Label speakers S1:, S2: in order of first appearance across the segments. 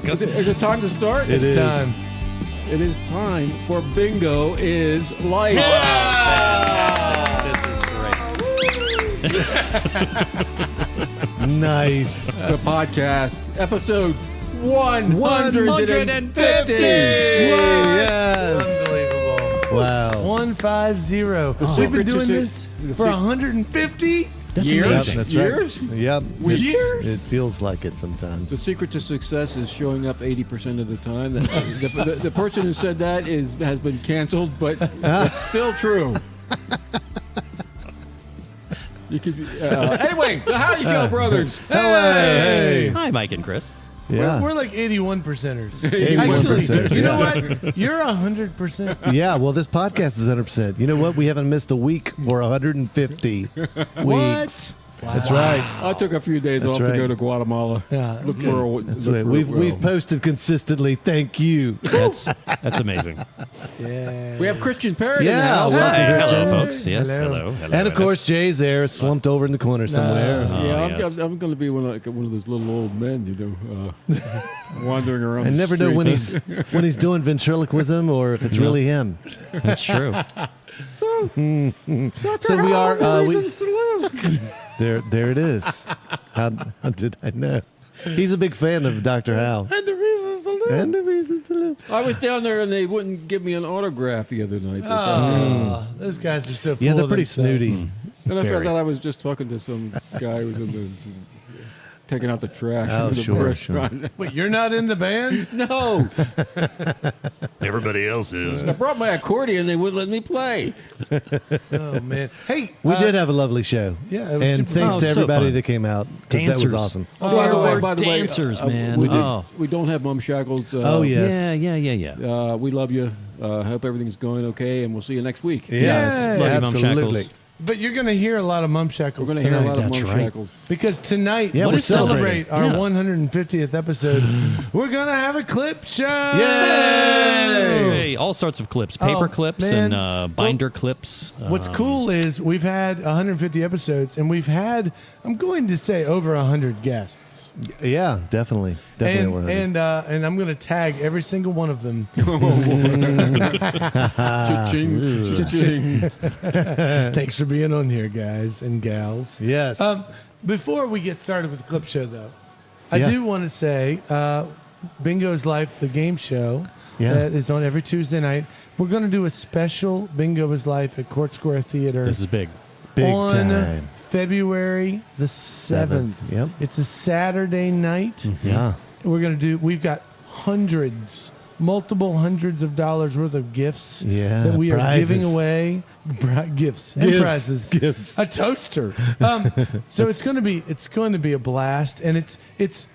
S1: Is it time to start?
S2: It's time.
S1: It is time for Bingo is Life.
S3: This is great.
S2: Nice.
S1: The podcast, episode 150.
S2: Yes.
S4: Unbelievable.
S2: Wow.
S4: 150. We've been doing this for 150
S2: Yep,
S1: Years?
S2: that's
S1: Years?
S2: right. Yep.
S4: Years?
S2: It feels like it sometimes.
S1: The secret to success is showing up 80% of the time. The person who said that has been canceled, but it's still true. You could. Anyway, the Howdy Show brothers.
S2: Hey.
S3: Hi, Mike and Chris.
S2: Yeah.
S4: We're like 81 percenters.
S2: 81%,
S4: You know
S2: yeah.
S4: what? You're 100%.
S2: Yeah, well, this podcast is 100%. You know what? We haven't missed a week for 150 weeks. That's right.
S1: I took a few days
S2: That's
S1: off
S2: right.
S1: to go to Guatemala.
S4: Yeah.
S1: Look for a.
S2: That's
S1: look
S2: right.
S1: for
S2: We've posted consistently. Thank you.
S3: That's amazing.
S4: Yeah.
S1: We have Christian Perry in the
S2: Yeah,
S1: house.
S2: welcome,
S3: Hey,
S2: Christian.
S3: hello, folks. Yes,
S4: Hello.
S3: hello.
S2: And of course, Jay's there, slumped over in the corner somewhere.
S3: Oh,
S1: Yeah,
S3: yes.
S1: I'm going to be one of those little old men, wandering around.
S2: I
S1: the
S2: never know when
S1: streets.
S2: he's doing ventriloquism or if it's really him.
S3: that's true.
S2: So we are. There it is. How did I know? He's a big fan of Dr. Howe.
S4: And the reasons to live.
S2: And the reasons to live.
S1: I was down there and they wouldn't give me an autograph the other night.
S4: Oh, those guys are so full
S2: Yeah, they're
S4: of
S2: pretty
S4: themselves.
S2: snooty.
S1: And I
S2: Very.
S1: found out I was just talking to some guy who was in the taking out the trash
S2: Oh,
S1: in the
S2: sure,
S1: restaurant.
S4: Wait, you're not in the band?
S1: No,
S3: Everybody else is.
S1: I brought my accordion. They wouldn't let me play.
S4: Oh, man. Hey.
S2: We did have a lovely show.
S4: Yeah, it was
S2: and
S4: super
S2: thanks
S3: fun.
S2: to
S3: Oh, so
S2: everybody
S3: fun.
S2: that came out because that was
S3: Dancers.
S2: awesome.
S1: By the way,
S3: dancers, man.
S1: We,
S3: Oh.
S1: we don't have Mum Shackles.
S2: Oh, yes.
S3: Yeah.
S1: We love you. Hope everything's going okay, and we'll see you next week.
S2: Yes,
S4: Yay.
S3: Love you, Mum
S2: absolutely.
S3: Shackles.
S4: But you're going to hear a lot of Mum Shackles
S1: We're going to hear a lot of
S3: That's
S1: Mum
S3: right.
S1: Shackles.
S4: Because tonight,
S2: Yeah,
S4: to
S2: we're
S4: celebrate our
S3: celebrating.
S4: 150th episode, we're going to have a clip show.
S2: Yay!
S3: Hey, all sorts of clips, paper
S4: Oh,
S3: clips
S4: man.
S3: and binder clips.
S4: What's cool is we've had 150 episodes, and we've had, I'm going to say, over 100 guests.
S2: Yeah, definitely. Definitely.
S4: And I'm going to tag every single one of them.
S1: Cha-ching, cha-ching.
S4: Thanks for being on here, guys and gals.
S2: Yes.
S4: Before we get started with the clip show, though, I
S2: Yeah.
S4: do want to say Bingo's Life, the game show
S2: Yeah.
S4: that is on every Tuesday night. We're going to do a special Bingo is Life at Court Square Theater
S3: This is big.
S2: Big
S4: on
S2: time.
S4: February the 7th.
S2: Yep.
S4: It's a Saturday night.
S2: Yeah.
S4: We've got multiple hundreds of dollars worth of gifts
S2: Yeah,
S4: that we are
S2: prizes.
S4: giving away. Gifts and prizes.
S2: Gifts.
S4: A toaster. So it's going to be a blast, and it's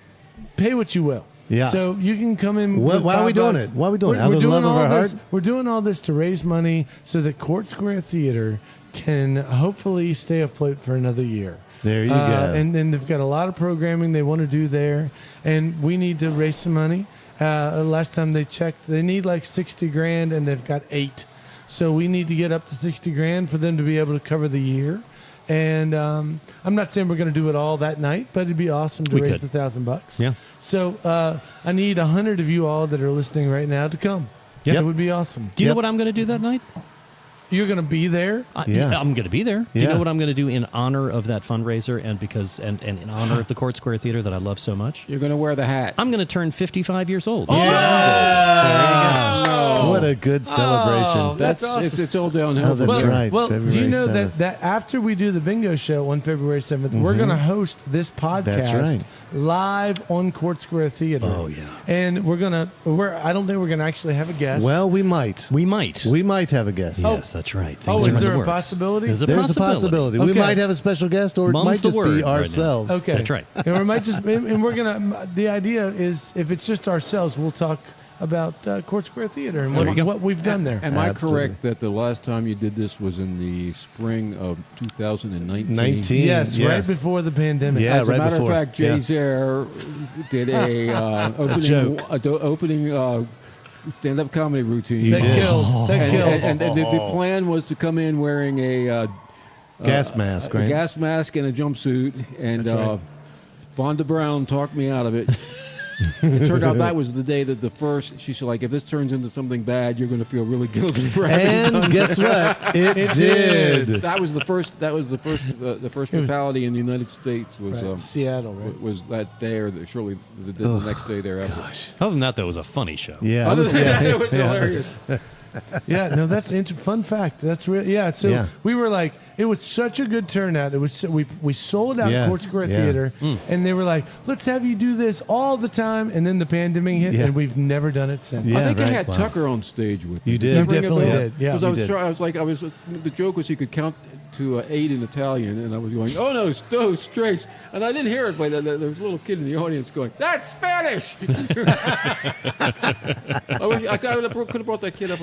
S4: pay what you will.
S2: Yeah.
S4: So you can come in.
S2: Why
S4: with
S2: are we
S4: $5.
S2: doing it? Why are we doing it? Out
S4: We're
S2: of the
S4: doing
S2: love of
S4: all
S2: our
S4: this-
S2: heart?
S4: We're doing all this to raise money so that Court Square Theater can hopefully stay afloat for another year.
S2: There you go.
S4: And then they've got a lot of programming they want to do there, and we need to raise some money. Last time they checked, they need like 60 grand, and they've got 8. So we need to get up to 60 grand for them to be able to cover the year. And I'm not saying we're going to do it all that night, but it'd be awesome to
S3: We
S4: raise
S3: could.
S4: the $1,000.
S3: Yeah.
S4: So I need 100 of you all that are listening right now to come.
S3: Yep.
S4: It would be awesome.
S3: Do you know
S2: Yep.
S3: what I'm going to do that night?
S4: You're going to be there.
S2: Yeah.
S3: I'm going to be there. Do you
S2: Yeah.
S3: know what I'm going to do in honor of that fundraiser and in honor of the Court Square Theater that I love so much?
S1: You're going to wear the hat.
S3: I'm going to turn 55 years old.
S2: What a good celebration.
S4: That's awesome.
S1: It's all downhill.
S2: Oh, that's
S1: from there.
S2: right.
S4: Well, do you
S2: February
S4: know
S2: 7th.
S4: that after we do the bingo show on February 7th, we're going to host this podcast
S2: That's right.
S4: live on Court Square Theater.
S3: Oh, yeah.
S4: And I don't think we're going to actually have a guest.
S2: Well, we might.
S3: We might.
S2: We might have a guest.
S3: Yes, that's right.
S4: Oh,
S3: Things are
S4: is
S3: in the
S4: there a
S3: works.
S4: possibility?
S3: There's a
S2: There's a possibility. We
S4: Okay.
S2: might have a special guest, or it
S3: Mum's
S2: might
S3: the
S2: just
S3: word
S2: be
S3: right now.
S2: ourselves.
S4: Okay.
S3: That's right.
S4: And we might just, and we're going to, the idea is if it's just ourselves, we'll talk about Court Square Theater and
S3: There you go.
S4: what we've done there.
S1: Am I
S2: Absolutely.
S1: correct that the last time you did this was in the spring of 2019?
S2: 19.
S4: Yes, right
S2: Yes.
S4: before the pandemic.
S2: Yeah,
S1: As a
S2: right
S1: matter
S2: before.
S1: of fact, Jay Zer did a opening stand-up comedy routine.
S4: That
S2: did.
S4: killed. That
S1: and,
S4: killed.
S1: and the plan was to come in wearing a
S2: Gas mask,
S1: a
S2: right?
S1: gas mask and a jumpsuit, and
S4: That's right.
S1: Vonda Brown talked me out of it. it turned out that was the day that the first. She said, like, if this turns into something bad, you're going to feel really guilty for having done
S2: And guess what? It did.
S1: that was the first. That was the first fatality in the United States was
S4: Seattle, right?
S1: was that day or shortly the next day thereafter.
S3: Other than that, though, it was a funny show.
S2: Yeah.
S1: Other than that, it was hilarious.
S4: Yeah, no, that's fun fact. That's real. Yeah, so
S2: Yeah.
S4: we were like, it was such a good turnout. It was we sold out
S2: Yeah,
S4: Court Square
S2: yeah.
S4: Theater, and they were like, let's have you do this all the time. And then the pandemic hit,
S2: Yeah.
S4: and we've never done it since.
S2: Yeah.
S1: I think
S2: right.
S1: I had
S2: Wow.
S1: Tucker on stage with me.
S2: You
S1: Does
S2: did.
S1: that
S4: You
S1: ring a
S4: definitely
S1: bell?
S4: did, yeah.
S1: 'Cause
S4: You
S1: I was,
S2: did.
S1: I was like, the joke was he could count to 8 in Italian, and I was going, oh no, straight, and I didn't hear it, but there was a little kid in the audience going, that's Spanish. I could have brought that kid up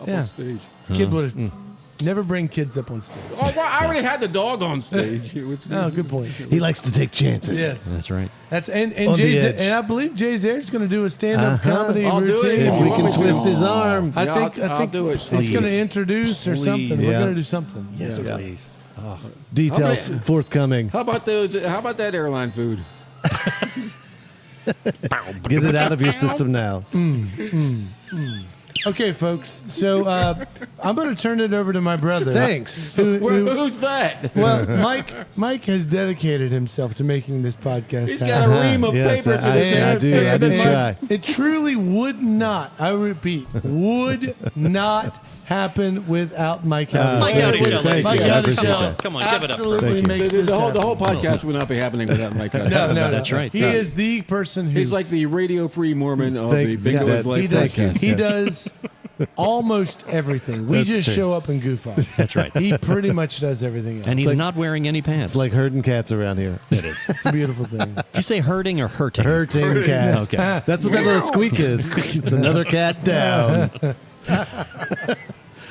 S4: Yeah.
S1: on stage.
S4: Kid would have never bring kids up on stage.
S1: Oh, well, I already had the dog on stage. It was-
S4: Oh, good point.
S2: He likes to take chances.
S4: Yes,
S3: That's right.
S4: that's
S2: On
S4: and
S2: the
S4: Jay's
S2: edge.
S4: and I believe Jay Zaire's going to do a stand-up comedy
S1: I'll do it
S4: routine.
S2: If
S1: Oh,
S2: we
S1: you want
S2: can
S1: me to?
S2: twist his arm.
S4: I
S1: Yeah,
S4: think
S1: I'll do it.
S4: He's going to
S2: Please.
S4: introduce or something.
S3: Please.
S4: We're
S2: Yeah.
S4: going to do something.
S3: Yes,
S4: Yeah.
S3: please. Oh.
S2: Details forthcoming.
S1: How about those? How about that airline food?
S2: Get it out of your system now.
S4: Okay, folks. So I'm going to turn it over to my brother.
S2: Thanks.
S1: Who's that?
S4: Well, Mike has dedicated himself to making this podcast
S1: He's
S4: happen.
S1: got a ream of
S2: Yes,
S1: papers.
S2: I-
S1: in his
S2: I
S1: hand.
S2: do. I did
S4: And
S2: try.
S4: It truly would not, I repeat, would not happen without Mike Howdy.
S3: Mike
S2: Thank
S3: Howdy
S2: you.
S3: Show,
S2: Thank
S3: ladies
S2: you.
S4: Mike
S2: I
S3: and
S4: Howdy
S2: appreciate
S4: Show.
S2: that.
S3: Come on, give it up for
S4: Absolutely
S2: Thank you.
S4: makes this
S1: The whole
S4: happen.
S1: podcast would not be happening without Mike.
S4: No,
S3: That's right.
S4: He is the person who
S1: He's like the radio-free Mormon of
S2: Thank-
S1: the Bingo
S2: yeah,
S1: is Life
S4: he does.
S2: Thank you.
S4: He does almost everything. We
S2: That's
S4: just
S2: true.
S4: show up and goof off.
S3: That's right.
S4: He pretty much does everything else.
S3: And he's
S2: like-
S3: not wearing any pants.
S2: It's like herding cats around here.
S3: it is.
S4: It's a beautiful thing.
S3: Did you say hurting or hurting?
S2: Herding cats.
S3: Okay.
S2: That's what that little squeak is. It's another cat down.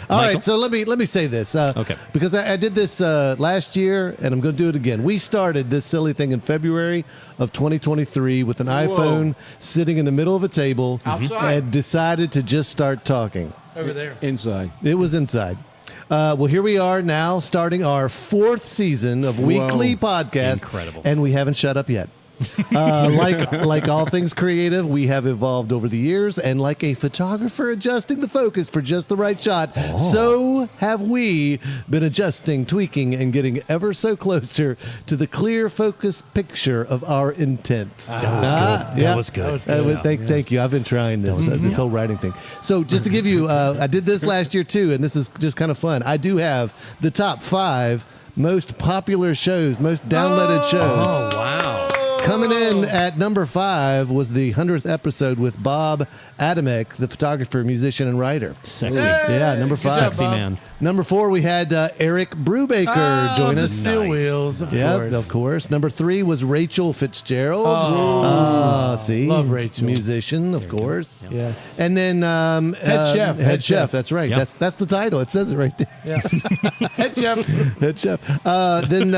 S2: All
S3: Michael?
S2: right, so let me say this.
S3: Okay.
S2: Because I did this last year, and I'm going to do it again. We started this silly thing in February of 2023 with an iPhone sitting in the middle of a table
S1: Outside.
S2: and decided to just start talking.
S4: Over there.
S1: inside.
S2: It was inside. Well, here we are now starting our 4th season of weekly podcast.
S3: Incredible.
S2: And we haven't shut up yet. Like all things creative, we have evolved over the years, and like a photographer adjusting the focus for just the right shot, so have we been adjusting, tweaking, and getting ever so closer to the clear focus picture of our intent.
S3: That was good.
S2: Yeah.
S3: That was good.
S4: That was good.
S2: Well, thank you. I've been trying this whole writing thing. So just to give you, I did this last year too, and this is just kind of fun. I do have the top 5 most popular shows, most downloaded shows.
S3: Oh, wow.
S2: Coming in at number 5 was the 100th episode with Bob Adamek, the photographer, musician, and writer.
S3: Sexy.
S2: Yeah, number
S4: Good job,
S2: 5.
S3: Sexy
S4: Bob.
S3: man.
S2: Number 4, we had Eric Brubaker join
S4: the
S2: us.
S4: Steel
S3: Nice.
S4: Wheels, of
S2: Yeah,
S4: course.
S2: of course. Number 3 was Rachel Fitzgerald. See,
S4: love Rachel.
S2: musician, of course.
S4: Yes.
S2: And then
S4: Head chef.
S2: Head chef. That's right.
S3: Yeah.
S2: That's the title. It says it right there.
S4: Yeah. Head chef.
S2: Head chef. Then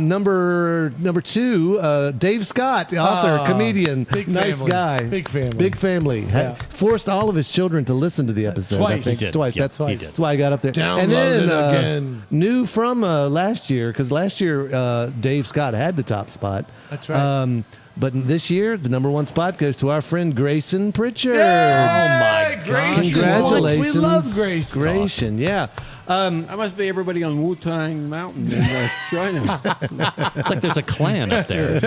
S2: number 2, Dave Scott, the author, comedian,
S4: Big
S2: nice
S4: family.
S2: guy,
S4: Big family.
S2: big family.
S4: Yeah.
S2: Forced all of his children to listen to the episode.
S4: Twice.
S2: I think.
S3: He did.
S2: Twice.
S3: Yeah,
S2: That's
S3: he did.
S2: That's why I got up there.
S4: Downloaded
S2: and then
S4: again.
S2: new from last year, because last year Dave Scott had the top spot.
S4: That's right.
S2: But this year, the number 1 spot goes to our friend Grayson Pritchard.
S3: Oh, my God.
S4: Grayson.
S2: Congratulations,
S4: We love Grayson.
S2: Grayson, yeah.
S1: That must be everybody on Wu-Tang Mountain in China.
S3: It's like there's a clan up there.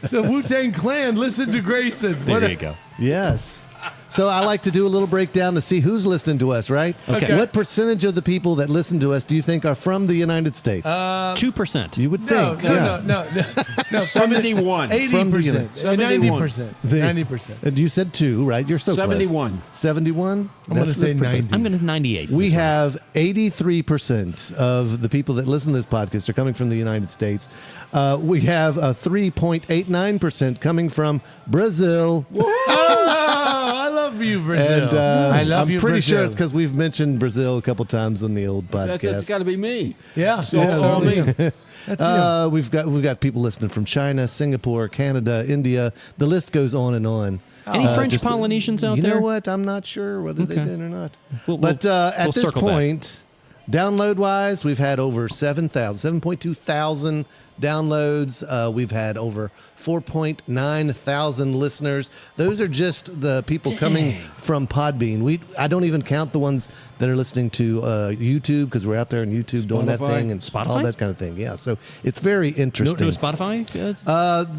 S4: The Wu-Tang Clan. Llisten to Grayson.
S3: There you go.
S2: Yes. So I like to do a little breakdown to see who's listening to us, right?
S3: Okay.
S2: What percentage of the people that listen to us do you think are from the United States?
S3: 2%.
S2: You would
S4: No,
S2: think.
S4: no,
S2: yeah.
S4: no.
S1: 71.
S4: 80%.
S1: 71.
S4: 90%.
S2: The-
S4: 90%.
S2: And you said 2, right? You're so
S1: 71.
S2: close. 71?
S4: I'm going to say 90.
S3: I'm going to 98.
S2: We
S3: this one.
S2: have 83% of the people that listen to this podcast are coming from the United States. We have 3.89% coming from Brazil.
S4: Oh, I love you, Brazil.
S2: And
S4: I love
S2: I'm
S4: you,
S2: pretty
S4: Brazil.
S2: sure it's because we've mentioned Brazil a couple times on the old
S1: That's
S2: podcast.
S1: got to be me.
S4: Yeah.
S1: It's all me.
S4: That's you.
S2: We've got people listening from China, Singapore, Canada, India. The list goes on and on.
S3: Any French
S2: just-
S3: Polynesians out
S2: you
S3: there?
S2: know what? I'm not sure whether they
S3: Okay.
S2: did or not.
S3: We'll-
S2: But at
S3: we'll
S2: this
S3: circle back.
S2: point, download wise, we've had over 7,200 downloads. We've had over 4.9 thousand listeners. Those are just the people coming from Podbean. I don't even count the ones that are listening to YouTube, because we're out there on YouTube doing that
S1: Spotify?
S2: thing and
S3: Spotify?
S2: all that kind of thing. Yeah, so it's very
S3: No,
S2: interesting.
S3: no Spotify?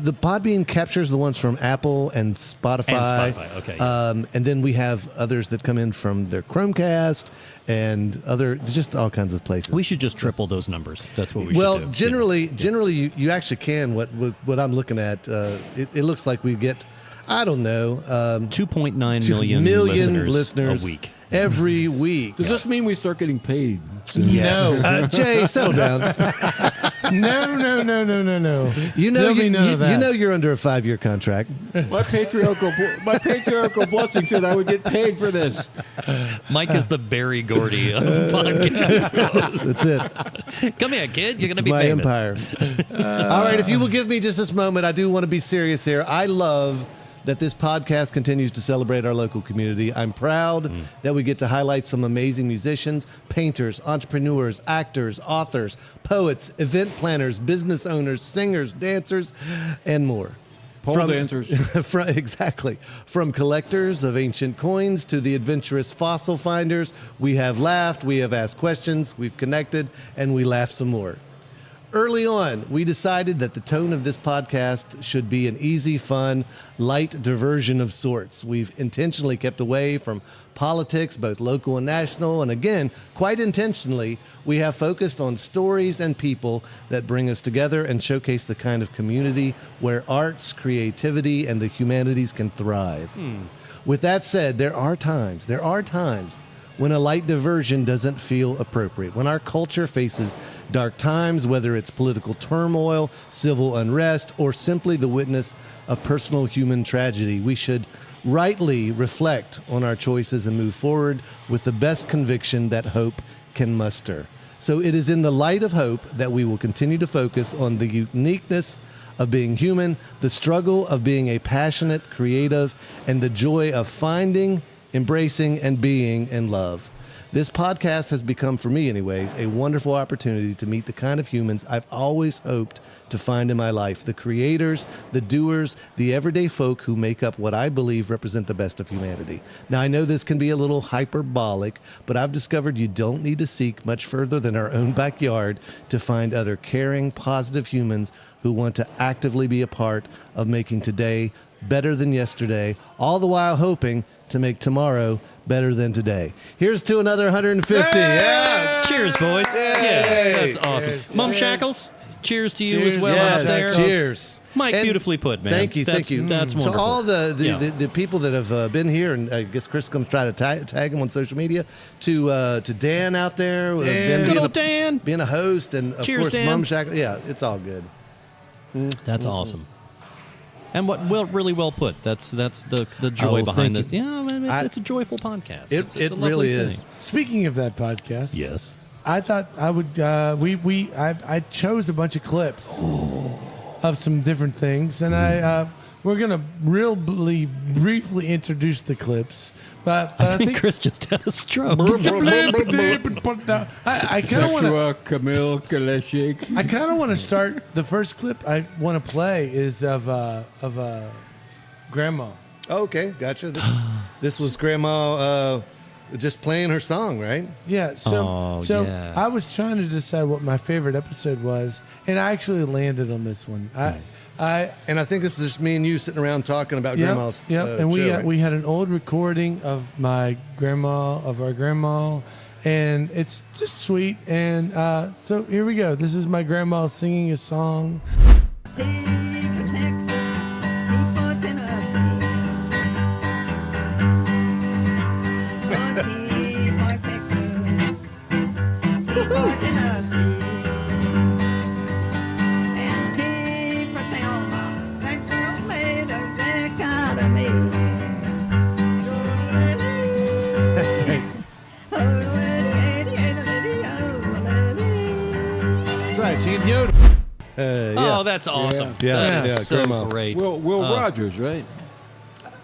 S2: The Podbean captures the ones from Apple and Spotify.
S3: And Spotify, okay, yeah.
S2: And then we have others that come in from their Chromecast and just all kinds of places.
S3: We should just triple those numbers. That's what we
S2: Well,
S3: should do.
S2: generally, you actually can. What I'm looking at, it looks like we get, I don't know,
S3: 2.9
S2: 2
S3: million listeners a week.
S2: every week.
S1: Does this mean we start getting paid?
S3: Yes.
S2: Jay, settle down.
S4: No.
S2: You know,
S4: There'll be none of that.
S2: you know you're under a 5-year contract.
S1: My patriarchal blessing said I would get paid for this.
S3: Mike is the Barry Gordy of podcasts.
S2: That's it.
S3: Come here, kid. You're going to be
S2: My
S3: famous.
S2: empire. All right, if you will give me just this moment, I do want to be serious here. I love that this podcast continues to celebrate our local community. I'm proud that we get to highlight some amazing musicians, painters, entrepreneurs, actors, authors, poets, event planners, business owners, singers, dancers, and more.
S1: Pole dancers.
S2: Exactly. From collectors of ancient coins to the adventurous fossil finders, we have laughed, we have asked questions, we've connected, and we laughed some more. Early on, we decided that the tone of this podcast should be an easy, fun, light diversion of sorts. We've intentionally kept away from politics, both local and national, and again, quite intentionally, we have focused on stories and people that bring us together and showcase the kind of community where arts, creativity, and the humanities can thrive. With that said, there are times when a light diversion doesn't feel appropriate, when our culture faces dark times, whether it's political turmoil, civil unrest, or simply the witness of personal human tragedy. We should rightly reflect on our choices and move forward with the best conviction that hope can muster. So it is in the light of hope that we will continue to focus on the uniqueness of being human, the struggle of being a passionate creative, and the joy of finding, embracing, and being in love. This podcast has become, for me anyways, a wonderful opportunity to meet the kind of humans I've always hoped to find in my life. The creators, the doers, the everyday folk who make up what I believe represent the best of humanity. Now, I know this can be a little hyperbolic, but I've discovered you don't need to seek much further than our own backyard to find other caring, positive humans who want to actively be a part of making today better than yesterday, all the while hoping to make tomorrow better than today. Here's to another 150. Yeah.
S3: Cheers, boys. Yeah, that's awesome.
S4: Cheers.
S3: Mom
S4: Cheers.
S3: Shackles, cheers to you
S4: Cheers.
S3: as well
S2: Yes,
S3: out there.
S2: cheers.
S3: Mike,
S2: And
S3: beautifully put, man.
S2: Thank you,
S3: That's-
S2: thank you.
S3: That's
S2: to
S3: wonderful.
S2: all the
S3: Yeah.
S2: people that have been here, and I guess Chris is going to try to tag them on social media. To Dan out there,
S4: Dan.
S3: Good old Dan.
S2: being a host, and of
S3: Cheers,
S2: course
S3: Dan.
S2: Mom Shackle. Yeah, it's all good.
S3: That's awesome. And really well put. That's the joy
S2: Oh,
S3: behind
S2: thank
S3: this.
S2: you.
S3: Yeah, man,
S2: I-
S3: it's a joyful podcast.
S2: It
S3: It's a lovely
S2: really
S3: thing.
S2: is.
S4: Speaking of that podcast,
S3: Yes.
S4: I thought I would. I chose a bunch of clips of some different things, and we're gonna really briefly introduce the clips. But
S3: I think Chris just had a stroke.
S4: I kind of want to.
S1: Joshua Camille Kaleshik.
S4: I kind of want to start. The first clip I want to play is of Grandma.
S2: Okay, gotcha. This was Grandma just playing her song, right?
S4: Yeah. So
S3: Oh, yeah.
S4: I was trying to decide what my favorite episode was, and I actually landed on this one.
S2: And I think this is just me and you sitting around talking about Grandma's
S4: Yep. And
S2: show, right?
S4: we had an old recording of our grandma, and it's just sweet. And so here we go. This is my grandma singing a song. That's right.
S2: That's right. She can yodel. Yeah.
S3: Oh, that's awesome.
S2: Yeah.
S3: That's
S2: Yeah,
S3: so
S2: Grandma.
S3: great.
S1: Will Rogers, right?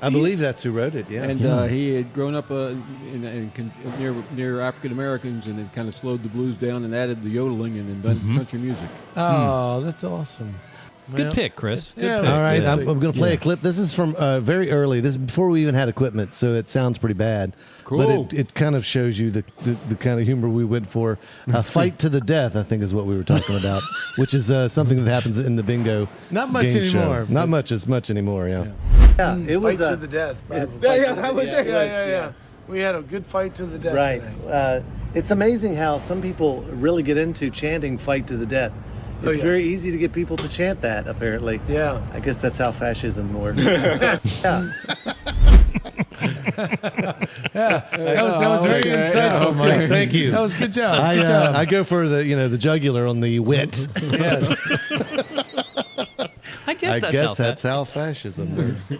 S2: I believe that's who wrote it. Yeah.
S1: And he had grown up near African Americans, and had kind of slowed the blues down and added the yodeling and invented country music.
S4: Oh, that's awesome.
S3: Good
S4: Well,
S3: pick, Chris. Good
S4: Yeah,
S3: pick.
S2: All right,
S4: Yeah.
S2: I'm going to play a clip. This is from very early. This is before we even had equipment, so it sounds pretty bad.
S1: Cool.
S2: But it kind of shows you the kind of humor we went for. Fight to the death, I think, is what we were talking about, which is something that happens in the bingo.
S4: Not much
S2: game show.
S4: anymore,
S2: Not
S4: but-
S2: much anymore. Yeah. Yeah, it
S4: Fight
S2: was
S4: to the death.
S2: Yeah,
S4: That was it. Yeah. We had a good fight to the death.
S2: right.
S4: today.
S2: It's amazing how some people really get into chanting "fight to the death." It's
S4: yeah.
S2: very easy to get people to chant that. Apparently.
S4: Yeah.
S2: I guess that's how fascism works. Yeah.
S4: That was very
S1: Okay.
S4: insightful, Mike.
S2: Thank you.
S4: That was good job. Good job.
S2: I go for the jugular on the wit.
S4: Yes.
S3: I guess
S2: that's how fascism works.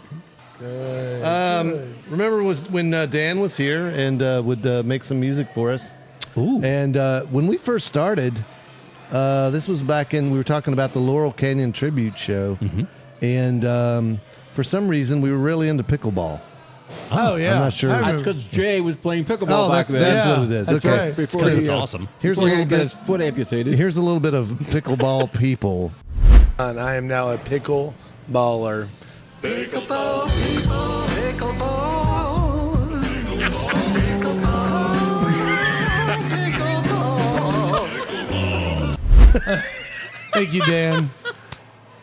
S4: Good.
S2: Remember when Dan was here and would make some music for us?
S3: Ooh.
S2: And when we first started, this was back in, we were talking about the Laurel Canyon Tribute Show. And for some reason, we were really into pickleball.
S4: Oh, yeah.
S2: I'm not sure.
S4: I
S1: That's
S4: remember.
S1: because Jay was playing pickleball back then.
S2: That's
S4: Yeah,
S2: what it is.
S4: that's
S2: Okay.
S4: right.
S1: Before
S3: That's
S1: he,
S3: awesome.
S2: Here's a
S1: before he
S2: little
S1: got
S2: bit.
S1: his foot amputated.
S2: Here's a little bit of pickleball people.
S4: And I am now a pickle baller. Thank you, Dan.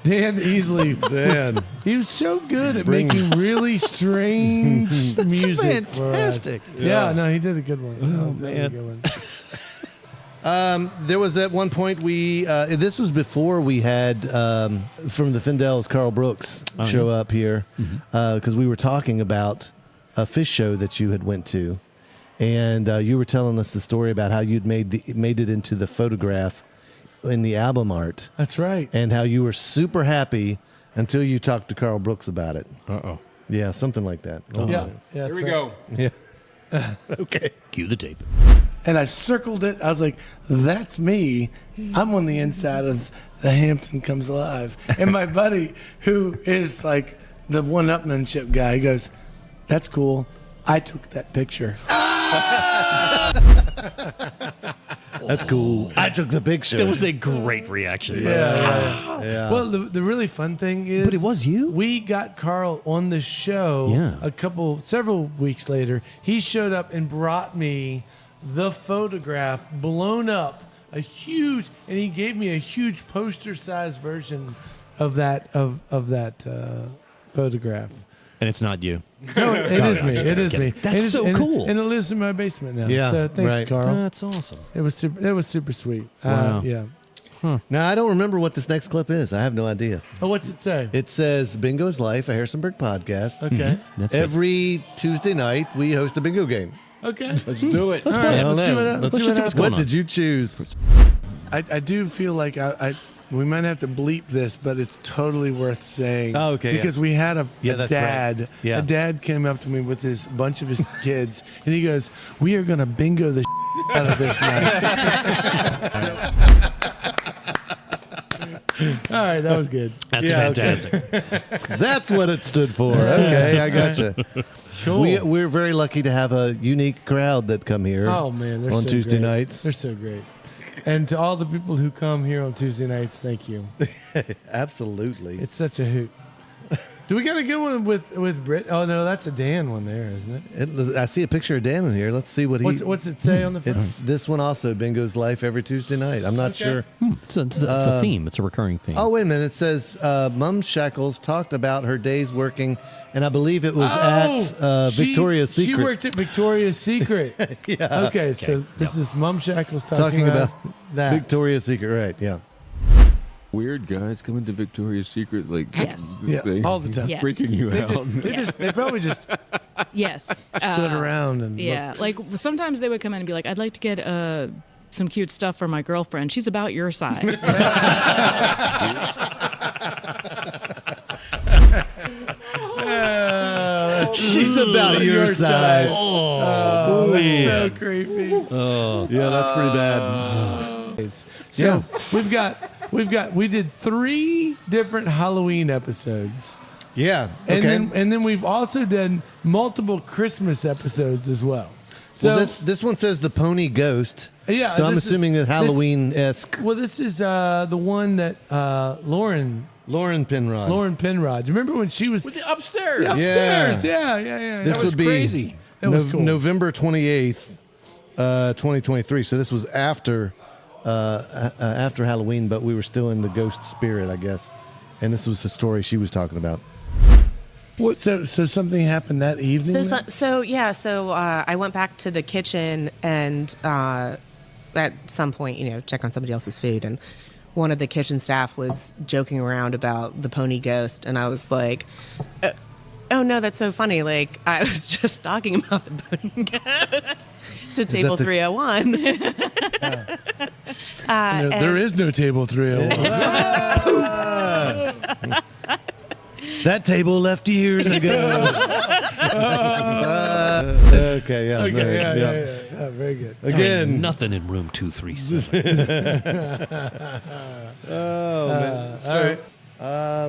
S4: Dan easily.
S2: Dan.
S4: He was so good at making really strange music. for us.
S3: fantastic.
S4: Yeah, no, he did a good one.
S3: Oh,
S4: That was a
S3: man.
S4: good one.
S2: There was at one point this was before we had from the Findells, Carl Brooks show up here because we were talking about a fish show that you had went to, and you were telling us the story about how you'd made it into the photograph in the album art,
S4: That's right.
S2: and how you were super happy until you talked to Carl Brooks about it. Yeah, something like that. Oh,
S4: Yeah.
S1: Here
S4: that's
S1: we
S4: right.
S1: go.
S2: Yeah. Okay.
S3: Cue the tape.
S4: And I circled it. I was like, that's me. I'm on the inside of the Hampton Comes Alive. And my buddy, who is like the one-upmanship guy, he goes, that's cool. I took that picture.
S2: That's cool. I took the picture.
S3: That was a great reaction.
S2: yeah.
S4: Well, the really fun thing is,
S3: But it was you?
S4: We got Carl on the show.
S3: Yeah.
S4: Several weeks later. He showed up and brought me the photograph, blown up, and he gave me a huge poster-sized version of that photograph.
S3: And it's not you.
S4: No, it is me. It is me.
S3: That's
S4: And
S3: so
S4: and
S3: cool.
S4: And it lives in my basement now.
S2: Yeah,
S4: So thanks,
S2: right.
S4: Carl.
S3: That's awesome.
S4: It was super sweet.
S3: Wow.
S4: Yeah.
S2: Now I don't remember what this next clip is. I have no idea.
S4: Oh, what's it say?
S2: It says Bingo's Life, a Harrisonburg podcast.
S4: Okay.
S3: That's good.
S2: Every Tuesday night, we host a bingo game.
S4: Okay.
S1: Let's do it.
S3: Let's
S4: All
S3: play
S4: right,
S3: it.
S4: let's see what-
S3: Let's
S4: let's see
S3: just
S4: what
S3: see what's
S4: happens.
S3: going
S2: What
S3: on.
S2: did you choose?
S4: I do feel like we might have to bleep this, but it's totally worth saying.
S2: Oh, okay, yeah.
S4: Because we had a
S2: Yeah, that's right.
S4: dad.
S2: Yeah.
S4: A dad came up to me with his bunch of his kids, and he goes, "We are going to bingo the out of this night." All right, that was good.
S3: That's
S2: Yeah, okay.
S3: fantastic.
S2: That's what it stood for. Okay, I gotcha.
S4: Cool.
S2: We're very lucky to have a unique crowd that come here
S4: Oh man, they're
S2: on
S4: so
S2: Tuesday
S4: great.
S2: nights.
S4: They're so great. And to all the people who come here on Tuesday nights, thank you.
S2: Absolutely.
S4: It's such a hoot. Do we got a good one with Britt? Oh no, that's a Dan one there, isn't it?
S2: I see a picture of Dan in here. Let's see what he.
S4: What's it say on the front?
S2: It's this one also, Bingo's Life every Tuesday night. I'm not
S4: Okay.
S2: sure.
S3: It's a theme. It's a recurring theme.
S2: Oh, wait a minute. It says Mum Shackles talked about her days working, and I believe it was at Victoria's Secret.
S4: She worked at Victoria's Secret.
S2: Yeah.
S4: Okay, so this is Mum Shackles
S2: Talking about
S4: that.
S2: Victoria's Secret, right? Yeah.
S1: Weird guys coming to Victoria's Secret, like
S5: Yes.
S4: Yeah,
S1: they-
S4: all the time.
S5: Yes.
S1: freaking you out.
S4: They probably just
S5: Yes.
S4: stood around and
S5: Yeah. Like sometimes they would come in and be like, I'd like to get some cute stuff for my girlfriend. She's about your size.
S2: She's about your size.
S4: Oh, that's so creepy.
S2: Yeah, that's pretty bad.
S4: So we did 3 different Halloween episodes.
S2: Yeah.
S4: And
S2: Okay.
S4: then we've also done multiple Christmas episodes as well. So
S2: Well, this one says the Pony Ghost.
S4: Yeah,
S2: So I'm
S4: this is-
S2: assuming that
S4: this-
S2: Halloween-esque.
S4: this is the one that Lauren
S2: Penrod.
S4: Remember when she was
S1: With the upstairs.
S4: upstairs? Yeah.
S2: This
S1: That was
S2: would be
S1: crazy.
S4: That was cool.
S2: November 28th, 2023. So this was after Halloween, but we were still in the ghost spirit, I guess. And this was the story she was talking about.
S4: What? So something happened that evening.
S6: So I went back to the kitchen and at some point, check on somebody else's food, and one of the kitchen staff was joking around about the pony ghost, and I was like, "Oh no, that's so funny! Like I was just talking about the pony ghost to table 301."
S4: There is no table 301.
S2: That table left years ago. Okay, yeah.
S4: Okay,
S2: right,
S4: yeah, very good.
S2: Again,
S3: Nothing in room 237.
S2: oh, man.
S4: All right.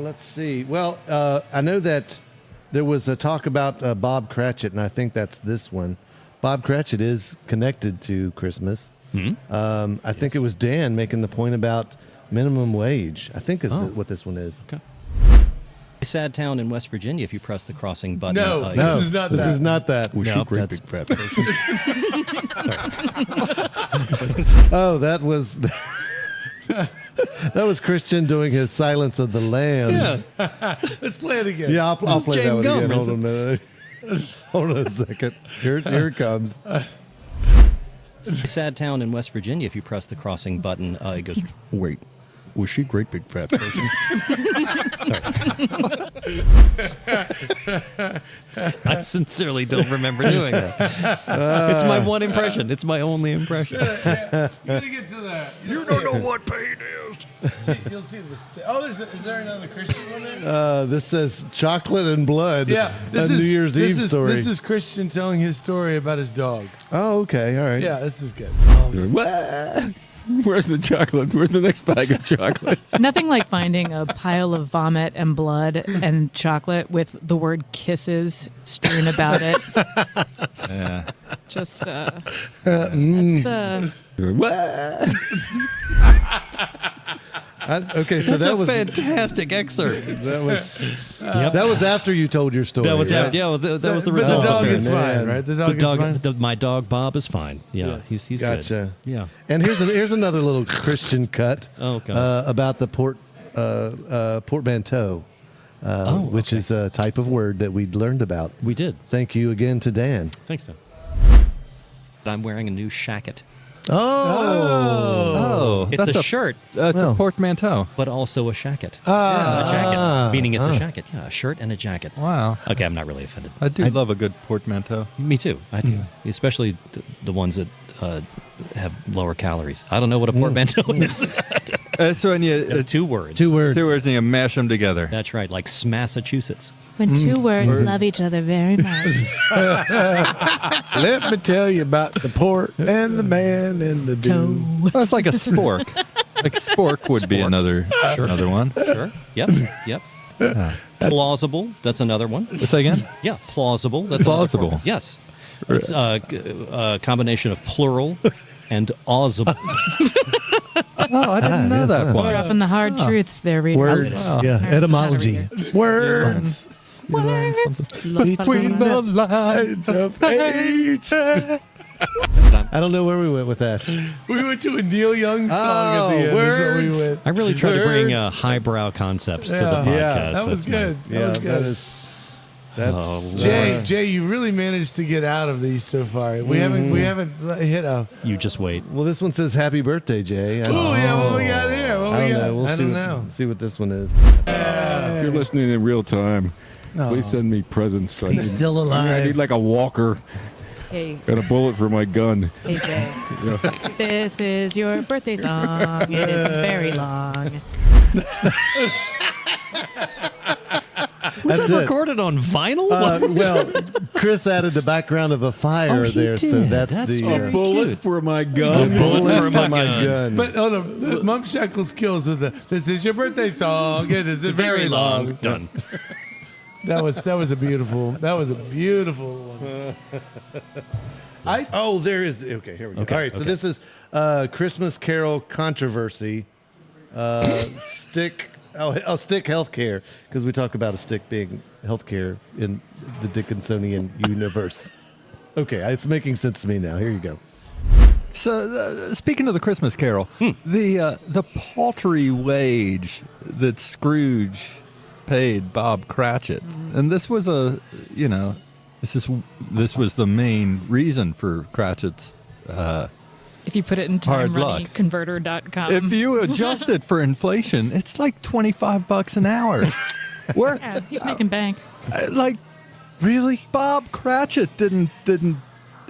S2: Let's see. Well, I know that there was a talk about Bob Cratchit, and I think that's this one. Bob Cratchit is connected to Christmas. I think it was Dan making the point about minimum wage. I think is what this one is.
S3: Okay. Sad town in West Virginia. If you press the crossing button,
S4: No,
S2: No,
S4: this is not
S2: this
S4: that.
S2: is not that.
S3: Was
S1: she great big fat person?
S2: Oh, that was that was Christian doing his Silence of the Lambs.
S4: Let's play it again.
S2: Yeah, I'll play that
S3: Jane
S2: one again.
S3: Gummer,
S2: Hold on a minute. Hold on a second. Here it comes.
S3: Sad town in West Virginia. If you press the crossing button, it goes. Wait, was she great big fat person? I sincerely don't remember doing that. It's my one impression. It's my only impression.
S4: You gotta get to that. You don't know what pain is. You'll see the. Is there another Christian one there?
S2: This says chocolate and blood.
S4: Yeah,
S2: a New Year's Eve story.
S4: This is Christian telling his story about his dog.
S2: Oh, okay, all right.
S4: Yeah, this is good.
S1: What? Where's the chocolate? Where's the next bag of chocolate?
S5: Nothing like finding a pile of vomit and blood and chocolate with the word kisses strewn about it.
S7: Yeah.
S5: Just,
S1: What?
S2: Okay, so that was
S3: fantastic excerpt.
S2: that was after you told your story.
S3: That was
S2: right?
S3: that was the
S4: But the
S3: result.
S4: dog
S2: okay,
S4: is
S2: man.
S4: fine, right? The dog
S3: The dog,
S4: is fine.
S3: my dog Bob is fine. Yeah,
S4: Yes.
S3: he's
S2: Gotcha.
S3: good. Yeah.
S2: And here's another little Christian cut.
S3: Oh, God.
S2: About the portmanteau, which is a type of word that we'd learned about.
S3: We did.
S2: Thank you again to Dan.
S3: Thanks, Dan. I'm wearing a new shacket.
S7: Oh,
S3: It's a shirt,
S7: That's
S2: Well.
S7: a portmanteau.
S3: but also a shacket. A jacket, meaning it's a jacket. Yeah, a shirt and a jacket.
S7: Wow.
S3: Okay, I'm not really offended.
S7: I do love a good portmanteau.
S3: Me too. I do, especially the ones that have lower calories. I don't know what a portmanteau is.
S7: So when you
S3: Two words.
S2: Two words.
S7: 2 words and you mash them together.
S3: That's right, like Massachusetts.
S5: when two words love each other very much.
S4: Let me tell you about the port and the man and the dude.
S7: Oh, it's like a spork. Like spork would be another one.
S3: Sure. Yep. Yep. Plausible. That's another one.
S7: Say again?
S3: Yeah, plausible. That's
S7: Plausible.
S3: another one. Yes. It's a combination of plural and ausible.
S7: Oh, I didn't know that one.
S5: Dropping the hard truths there, readers.
S2: Words. Yeah, etymology.
S4: Words
S5: Words.
S4: between the lines of age.
S2: I don't know where we went with that.
S4: We went to a Neil Young song at the end.
S2: words.
S4: Is what we went.
S3: I really try to bring
S2: Words.
S3: highbrow concepts to
S4: Yeah.
S3: the podcast.
S2: Yeah,
S4: That was
S3: That's my-
S4: good.
S2: Yeah,
S4: That was good.
S2: that's
S3: Oh,
S4: Jay, you really managed to get out of these so far. We haven't hit a.
S3: You just wait.
S2: Well, this one says "Happy Birthday, Jay."
S4: Oh yeah, what we got here? What
S2: I
S4: we
S2: don't
S4: got?
S2: know. We'll
S4: I
S2: see
S4: don't
S2: what,
S4: know.
S2: See what this one is.
S1: If you're listening in real time, please send me presents. I need,
S4: still
S1: I
S4: alive.
S1: need like a walker
S5: Hey,
S1: and a bullet for my gun.
S5: hey, Jay. This is your birthday song. It is very long.
S3: Was
S2: That's
S3: that
S2: it.
S3: recorded on vinyl?
S2: Well, Chris added the background of a fire
S3: he
S2: there, so
S3: did.
S2: that's,
S3: That's
S2: the
S3: very
S1: Bullet
S3: cute.
S1: for my
S2: a
S1: gun.
S2: bullet
S3: for
S2: for
S3: my
S2: my
S3: gun.
S2: gun.
S4: But hold on, Mum Shackles kills with the "This is your birthday song. It is very long."
S3: Done.
S4: That was a beautiful one.
S2: There is. Okay, here we go.
S3: Okay,
S2: All right, so
S3: okay.
S2: this is Christmas Carol controversy. Stick healthcare, because we talk about a stick being healthcare in the Dickinsonian universe. Okay, it's making sense to me now. Here you go.
S7: So, speaking of the Christmas Carol, the paltry wage that Scrooge paid Bob Cratchit, and this was this was the main reason for Cratchit's.
S5: If you put it in
S7: Hard
S5: TimeMoneyConverter.com.
S7: If you adjust it for inflation, it's like $25 an hour. Where,
S5: Yeah, he's making bank.
S7: like, really, Bob Cratchit didn't.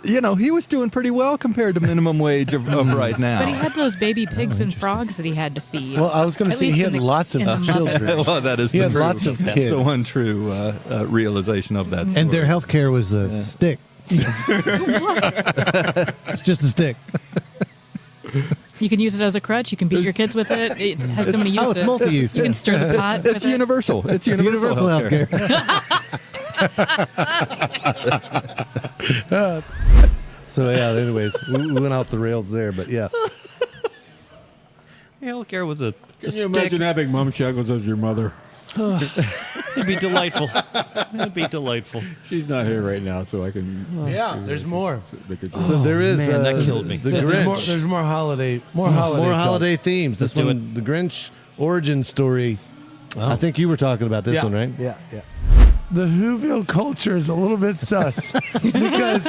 S7: He was doing pretty well compared to minimum wage of right now.
S5: But he had those baby pigs and frogs that he had to feed.
S4: Well, I was going to
S5: At
S4: say
S5: least
S4: he
S5: in
S4: had
S5: the-
S4: lots of
S5: in the Muppet.
S4: children.
S7: Well, that is
S4: He
S7: the
S4: had
S7: true-
S4: lots of
S7: that's
S4: kids.
S7: the one true realization of that story.
S2: And their healthcare was a stick. It's just a stick.
S5: You can use it as a crutch. You can beat your kids with it. It has so many uses.
S2: it's multi-use.
S5: You can stir the pot.
S7: It's
S5: with it.
S7: universal. It's universal,
S2: Universal healthcare. So yeah. Anyways, we went off the rails there, but yeah.
S3: Healthcare was a
S1: Can you imagine having Mum Shackles as your mother?
S3: It'd be delightful. It'd be delightful.
S1: She's not here right now, so I can.
S4: Yeah, there's more.
S2: So there is.
S3: man, that killed me.
S2: The
S4: There's
S2: Grinch.
S4: more holiday. More
S2: Holiday themes. This
S3: Let's do
S2: one, the Grinch origin story. I think you were talking about this one, right?
S4: Yeah. The Whoville culture is a little bit sus because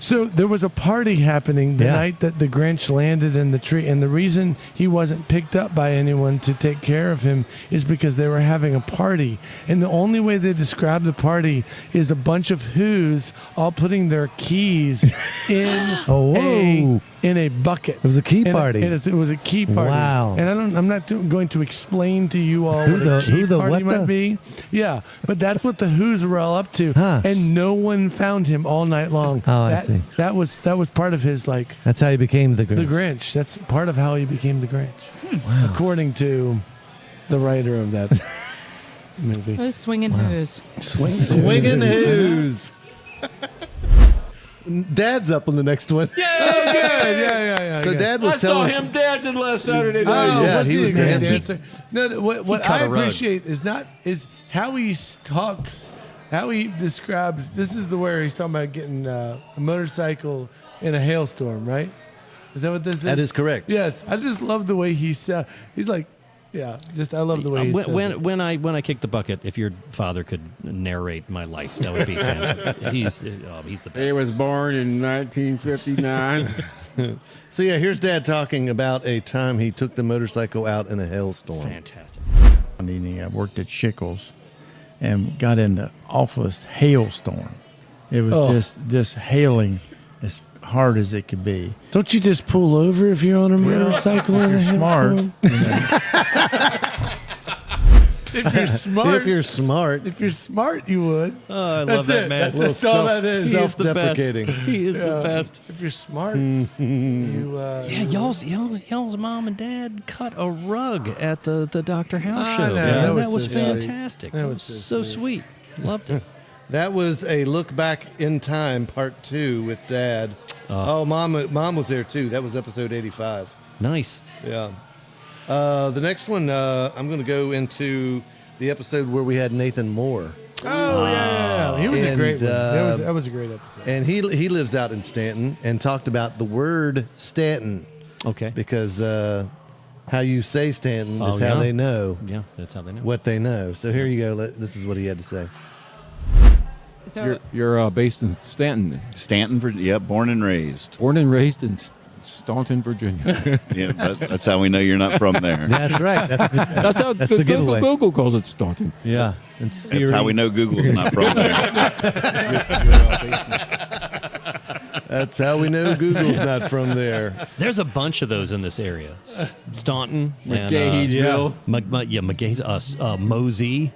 S4: so there was a party happening the
S2: Yeah.
S4: night that the Grinch landed in the tree, and the reason he wasn't picked up by anyone to take care of him is because they were having a party, and the only way they describe the party is a bunch of Who's all putting their keys in
S2: Oh.
S4: in a bucket.
S2: It was a key
S4: And
S2: party.
S4: it was a key party.
S2: Wow.
S4: And I'm not going to explain to you all what a key
S2: who the
S4: party
S2: what
S4: might
S2: the?
S4: be. Yeah, but that's what the Who's were all up to,
S2: Huh.
S4: and no one found him all night long.
S2: Oh, I
S4: that,
S2: see.
S4: That was part of his like
S2: That's how he became the Grinch.
S4: the Grinch. That's part of how he became the Grinch, according to the writer of that movie.
S5: Those swinging Who's.
S2: Swinging Who's. Dad's up on the next one.
S4: Yeah.
S2: So Dad was
S1: I saw
S2: telling
S1: him dancing last Saturday
S4: Oh,
S1: night.
S2: yeah,
S4: what's
S2: he
S4: the
S2: was
S4: exact
S2: dancing.
S4: answer? No, what
S3: cut
S4: I
S3: a rug.
S4: appreciate is how he talks, how he describes. This is the where he's talking about getting a motorcycle in a hailstorm, right? Is that what this is?
S2: That is correct.
S4: Yes, I just love the way he's like, yeah, just I love the way he says it.
S3: when I kick the bucket, if your father could narrate my life, that would be fantastic. He's the best.
S1: He was born in 1959.
S2: So yeah, here's Dad talking about a time he took the motorcycle out in a hailstorm.
S3: Fantastic.
S8: One evening I worked at Schickles and got into awfulest hailstorm. It was just hailing as hard as it could be.
S4: Don't you just pull over if you're on a motorcycle in a
S8: You're smart.
S4: hailstorm? If you're smart,
S2: If you're smart,
S4: you would.
S3: Oh, I
S4: That's
S3: love that
S4: it.
S3: man.
S4: That's all that is.
S2: self-deprecating.
S3: He is the best.
S4: If you're smart, you.
S3: Yeah, y'all's mom and dad cut a rug at the Dr. House
S4: I
S3: show.
S4: know.
S3: Yeah,
S4: That was
S3: that was
S4: so sweet.
S3: fantastic.
S4: That
S3: That
S4: was
S3: was
S4: so
S3: so sweet. Loved it.
S2: That was a look back in time, part 2 with Dad. Mom was there too. That was episode 85.
S3: Nice.
S2: Yeah. The next one, I'm going to go into the episode where we had Nathan Moore,
S4: Oh yeah. He was a
S2: And,
S4: great one. That was a great episode.
S2: and he lives out in Stanton, and talked about the word Stanton
S3: Okay.
S2: because how you say Stanton
S3: Oh,
S2: is how
S3: yeah.
S2: they know
S3: Yeah, that's how they know.
S2: what they know. So here you go. This is what he had to say.
S5: So
S1: You're based in Stanton,
S9: Stanton, born and raised.
S1: born and raised in Staunton, Virginia.
S9: Yeah, that's how we know you're not from there.
S2: That's right.
S1: That's how
S2: That's the giveaway.
S1: Google calls it Staunton.
S2: Yeah. And
S9: That's how we know Google's not from there.
S2: That's how we know Google's not from there.
S3: There's a bunch of those in this area. Staunton, and,
S1: McGaheysville.
S3: Mosey,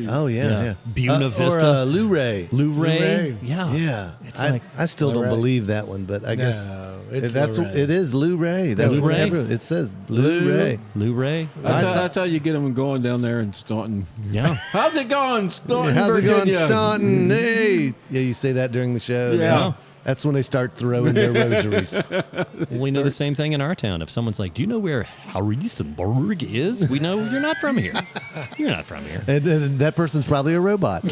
S2: Oh yeah.
S3: Buena Vista.
S2: Or Luray.
S3: Luray. Yeah.
S2: Yeah,
S3: It's
S2: I,
S3: like-
S2: I still don't
S4: Luray.
S2: believe that one, but I guess
S4: it's
S2: that's
S4: Luray.
S2: it is Luray. That's what
S3: Luray?
S2: it says. Luray.
S3: Luray.
S1: That's how you get them going down there in Staunton.
S3: Yeah.
S1: How's it going, Staunton,
S2: How's it going,
S1: Virginia?
S2: Staunton? Hey, yeah, you say that during the show.
S1: Yeah.
S2: That's when they start throwing their rosaries.
S3: We know the same thing in our town. If someone's like, "Do you know where Harrisonburg is?" We know you're not from here. You're not from here.
S2: And that person's probably a robot.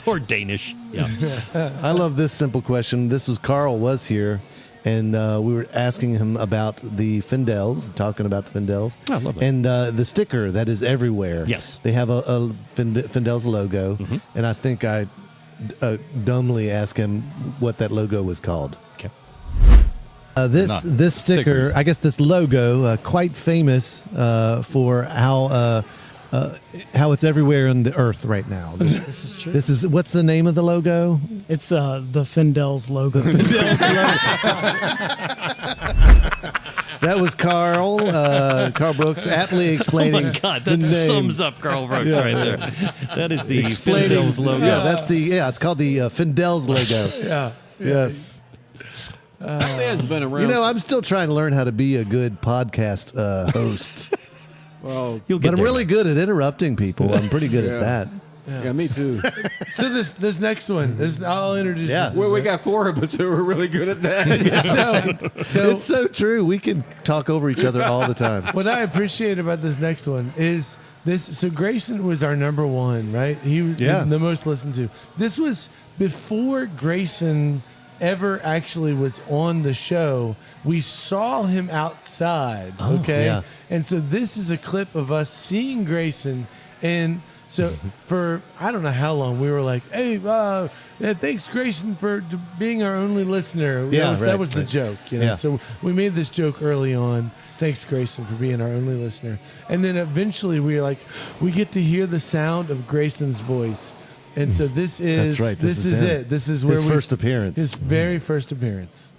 S3: Or Danish. Yeah.
S2: I love this simple question. This was Carl was here, and we were asking him about the Findels, talking about the Findels.
S3: Oh, lovely.
S2: And the sticker that is everywhere.
S3: Yes.
S2: They have a Findels logo, and I think I dumbly asked him what that logo was called.
S3: Okay.
S2: This
S7: Not
S2: sticker,
S7: stickers.
S2: I guess this logo, quite famous for how it's everywhere on the earth right now.
S10: This is true.
S2: This is what's the name of the logo?
S10: It's the Findels logo.
S2: That was Carl Brooks aptly explaining.
S3: Oh my God,
S2: the
S3: that
S2: name.
S3: sums up Carl Brooks right there. That is the
S2: Explaining-
S3: Findels logo.
S2: Yeah, it's called the Findels logo.
S4: Yeah.
S2: Yes.
S1: It's been around.
S2: You know, I'm still trying to learn how to be a good podcast host,
S1: well,
S3: You'll
S2: but
S3: get
S2: I'm
S3: there.
S2: really good at interrupting people. I'm pretty good at that.
S1: yeah, me too.
S4: So this next one, I'll introduce.
S2: Yeah.
S4: this.
S1: Well, we got four of us who are really good at that.
S4: So
S2: It's so true. We can talk over each other all the time.
S4: what I appreciate about this next one is this. So Grayson was our number one, right? He was
S2: Yeah.
S4: the most listened to. This was before Grayson ever actually was on the show. We saw him outside. Okay.
S2: yeah.
S4: And so this is a clip of us seeing Grayson. And so for I don't know how long we were like, hey, thanks Grayson for being our only listener.
S2: Yeah,
S4: that was the
S2: right.
S4: joke, you know.
S2: Yeah.
S4: So we made this joke early on. Thanks Grayson for being our only listener. And then eventually we were like, we get to hear the sound of Grayson's voice. And so this is
S2: That's right. This is
S4: is
S2: him.
S4: it. This is where
S2: His first appearance.
S4: his very first appearance.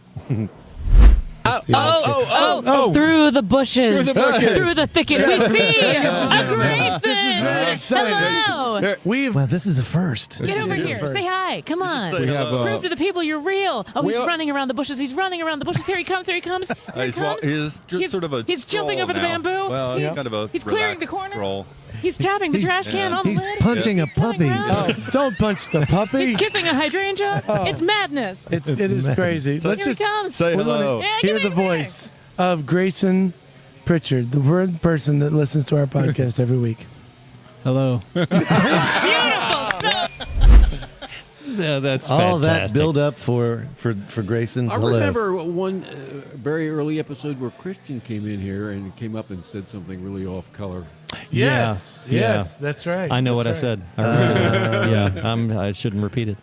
S5: Through the bushes,
S1: Through the bushes.
S5: through the thicket, we see a Grayson.
S4: This is very exciting.
S5: Hello.
S4: We've
S2: Wow, this is a first.
S5: Get over here. Say hi. Come on.
S1: We have,
S5: Prove to the people you're real. Oh, he's
S1: we-
S5: running around the bushes. He's running around the bushes. Here he comes. Here he comes. Here he
S7: He's,
S5: comes.
S7: he's just
S5: He's-
S7: sort of a
S5: he's jumping
S7: stroll
S5: over the
S7: now.
S5: bamboo.
S7: Well,
S5: He's-
S7: he's kind of a
S5: he's clearing the
S7: relaxed
S5: corner.
S7: stroll.
S5: He's tapping the trash can on the
S2: He's
S5: lid.
S2: punching a
S5: He's running
S2: puppy.
S5: around.
S4: don't punch the puppy.
S5: He's kissing a hydrangea. It's madness.
S4: It is crazy. Let's
S5: Here he
S4: just
S5: comes.
S7: Say
S4: we wanna
S7: hello.
S5: Yeah,
S4: hear
S5: give
S4: the
S5: me a minute.
S4: voice of Grayson Pritchard, the one person that listens to our podcast every week.
S8: Hello.
S5: Beautiful.
S3: Yeah, that's
S2: All that
S3: fantastic.
S2: build up for Grayson's
S1: I
S2: hello.
S1: remember one very early episode where Christian came in here and came up and said something really off color.
S4: Yes,
S3: Yeah.
S4: yes, that's right.
S3: I know what I
S4: That's right.
S3: said. I remember. I shouldn't repeat it.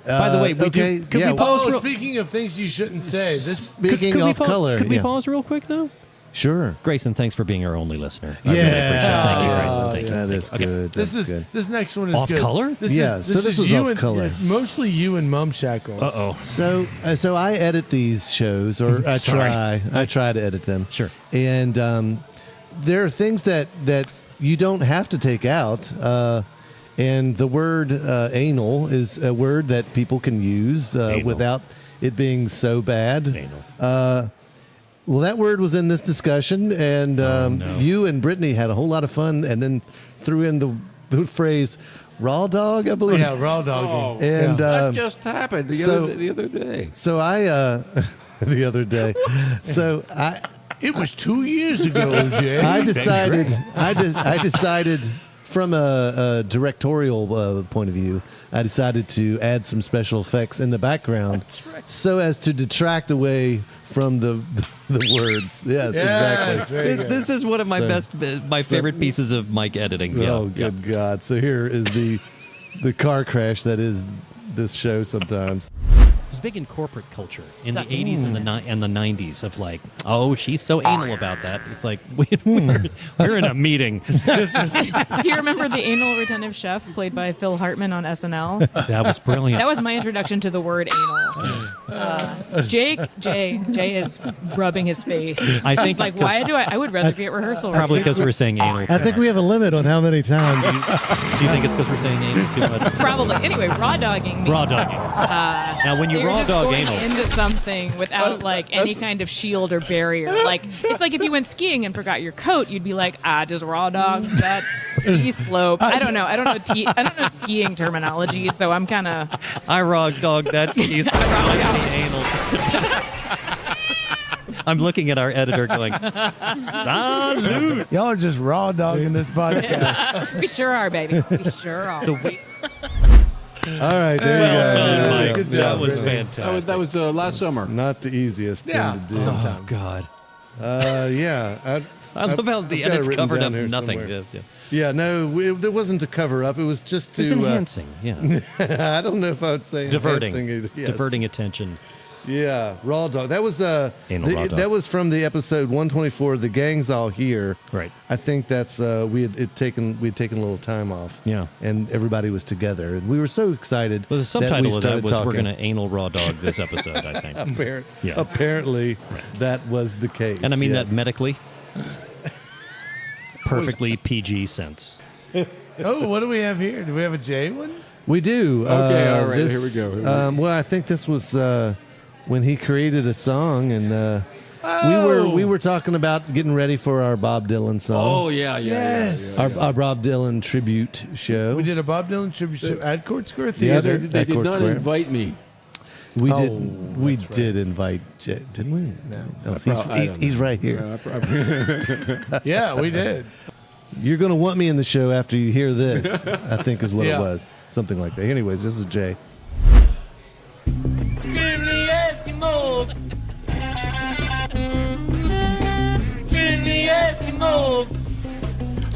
S3: Yeah. By the way, we
S2: okay,
S3: do, could
S2: yeah.
S3: we pause
S4: Oh,
S3: real,
S4: speaking of things you shouldn't say, this
S2: Speaking
S3: could we
S2: of
S3: pause-
S2: color,
S3: Could we
S2: yeah.
S3: pause real quick though?
S2: Sure.
S3: Grayson, thanks for being our only listener. I
S2: Yeah.
S3: really appreciate it. Thank you, Grayson. Thank you.
S2: That is
S3: Okay.
S2: good.
S4: this
S2: That's
S4: is
S2: good.
S4: this next one is
S3: Off
S4: good.
S3: color?
S4: This
S2: Yeah,
S4: is,
S2: so
S4: this
S2: this
S4: is
S2: was
S4: you
S2: off
S4: and
S2: color.
S4: yeah, mostly you and Mum Shackles.
S3: Uh-oh.
S2: So I edit these shows, or I
S3: Sorry.
S2: try to edit them.
S3: Sure.
S2: And there are things that you don't have to take out. And the word anal is a word that people can use
S3: Anal.
S2: without it being so bad.
S3: Anal.
S2: Well, that word was in this discussion, and
S3: no.
S2: you and Brittany had a whole lot of fun, and then threw in the phrase "raw dog," I believe.
S4: Yeah, raw dogging.
S2: And
S1: that just happened the other day.
S2: so I the other day, so
S4: It was 2 years ago, Jay.
S2: I decided from a directorial point of view, I decided to add some special effects in the background, so as to detract away from the words. Yes, exactly.
S4: very good.
S3: This is one of my
S2: So-
S3: my favorite pieces of mic editing. Yeah.
S2: Oh, good God! So here is the car crash that is this show sometimes.
S3: was big in corporate culture in the 80s and the 90s of like, oh, she's so anal about that. It's like, we're in a meeting. This is,
S5: Do you remember the anal retentive chef played by Phil Hartman on SNL?
S3: that was brilliant.
S5: That was my introduction to the word anal. Jay is rubbing his face.
S3: I think
S5: He's like, why do I would rather be at rehearsal.
S3: probably
S5: right
S3: because we're saying anal.
S2: I think we have a limit on how many times.
S3: Do you think it's because we're saying anal too much?
S5: now. Probably. Anyway, raw dogging me.
S3: Raw dogging. Now, when you
S5: You're
S3: raw
S5: just
S3: dog
S5: going
S3: anal,
S5: into something without like any kind of shield or barrier. Like it's like if you went skiing and forgot your coat, you'd be like, just raw dog that ski slope. I don't know. I don't know skiing terminology, so I'm kind of.
S3: I raw dog that skis. Anal. I'm looking at our editor going, salute.
S4: Y'all are just raw dogging this podcast.
S5: We sure are, baby. We sure are.
S3: So we,
S2: All right, there
S3: well
S2: you go.
S3: done, Mike.
S2: Good
S3: That
S2: job.
S3: was
S2: Brittany.
S3: fantastic.
S1: That was last summer.
S2: Not the easiest
S4: Yeah.
S2: thing to do.
S3: Oh, God.
S2: Yeah.
S3: I love how the
S2: I've got it
S3: edit's
S2: written
S3: covered
S2: down
S3: up
S2: here
S3: nothing.
S2: somewhere.
S3: Yeah.
S2: Yeah, no, it wasn't to cover up. It was just to
S3: It's enhancing, yeah.
S2: I don't know if I would say
S3: Diverting.
S2: enhancing either. Yes.
S3: Diverting attention.
S2: Yeah, raw dog. That was
S3: Raw dog.
S2: that was from the episode 124. The gang's all here.
S3: Right.
S2: I think that's we'd taken a little time off.
S3: Yeah.
S2: and everybody was together, and we were so excited.
S3: Well, the subtitle of that
S2: started
S3: was
S2: talking.
S3: we're going to anal raw dog this episode, I think. Yeah.
S2: Apparently, that was the case.
S3: And I mean
S2: yes.
S3: that medically. Perfectly PG sense.
S4: Oh, what do we have here? Do we have a J one?
S2: We do.
S1: Okay, all right, here we go.
S2: Well, I think this was when he created a song, and we were talking about getting ready for our Bob Dylan song.
S1: Oh yeah.
S4: Yes.
S2: Our Bob Dylan tribute show.
S4: We did a Bob Dylan tribute show at Court Square
S2: Yeah,
S4: Theater.
S1: They
S2: at
S1: did
S2: Court
S1: not
S2: Square.
S1: invite me.
S2: We
S4: Oh,
S2: did. We
S4: that's
S2: did invite, didn't we? No, he's right here.
S4: Yeah, we did.
S2: You're going to want me in the show after you hear this. I think is what
S4: Yeah.
S2: it was. Something like that. Anyways, this is Jay.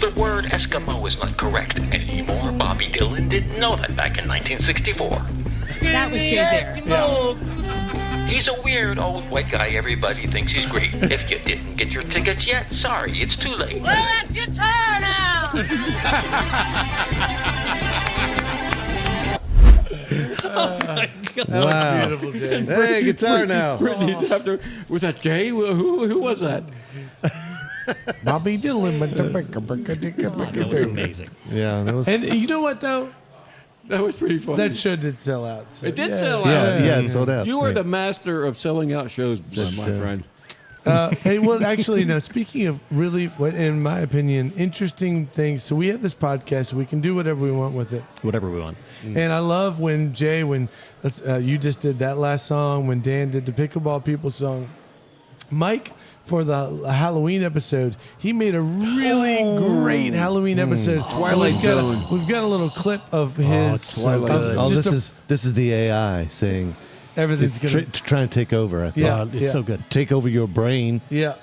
S11: The word Eskimo is not correct anymore. Bobby Dylan didn't know that back in 1964.
S5: That was Jay there.
S11: He's a weird old white guy. Everybody thinks he's great. If you didn't get your tickets yet, sorry, it's too late.
S2: Wow.
S4: Beautiful, Jay.
S2: Hey, guitar now.
S1: Brittany's after. Was that Jay? Who was that?
S4: Bobby Dylan.
S3: That was amazing.
S2: Yeah, that was.
S4: And you know what though?
S1: That was pretty funny.
S4: That show did sell out. So,
S1: It did
S4: yeah.
S1: sell out.
S2: Yeah, it sold out.
S1: You are
S2: Right.
S1: the master of selling out shows, my friend.
S4: Hey, well, actually, no. Speaking of really, what in my opinion, interesting things. So we have this podcast. So we can do whatever we want with it.
S3: Whatever we want.
S4: And I love when Jay, you just did that last song, when Dan did the Pickleball People song. Mike, for the Halloween episode, he made a really great Halloween episode.
S1: Twilight Zone.
S4: We've got a little clip of his.
S3: it's so
S4: of
S3: good.
S2: Oh,
S4: just
S2: this is the AI saying
S4: everything's gonna.
S2: to try and take over. I thought.
S4: Yeah.
S3: It's so good.
S2: Take over your brain.
S4: Yeah.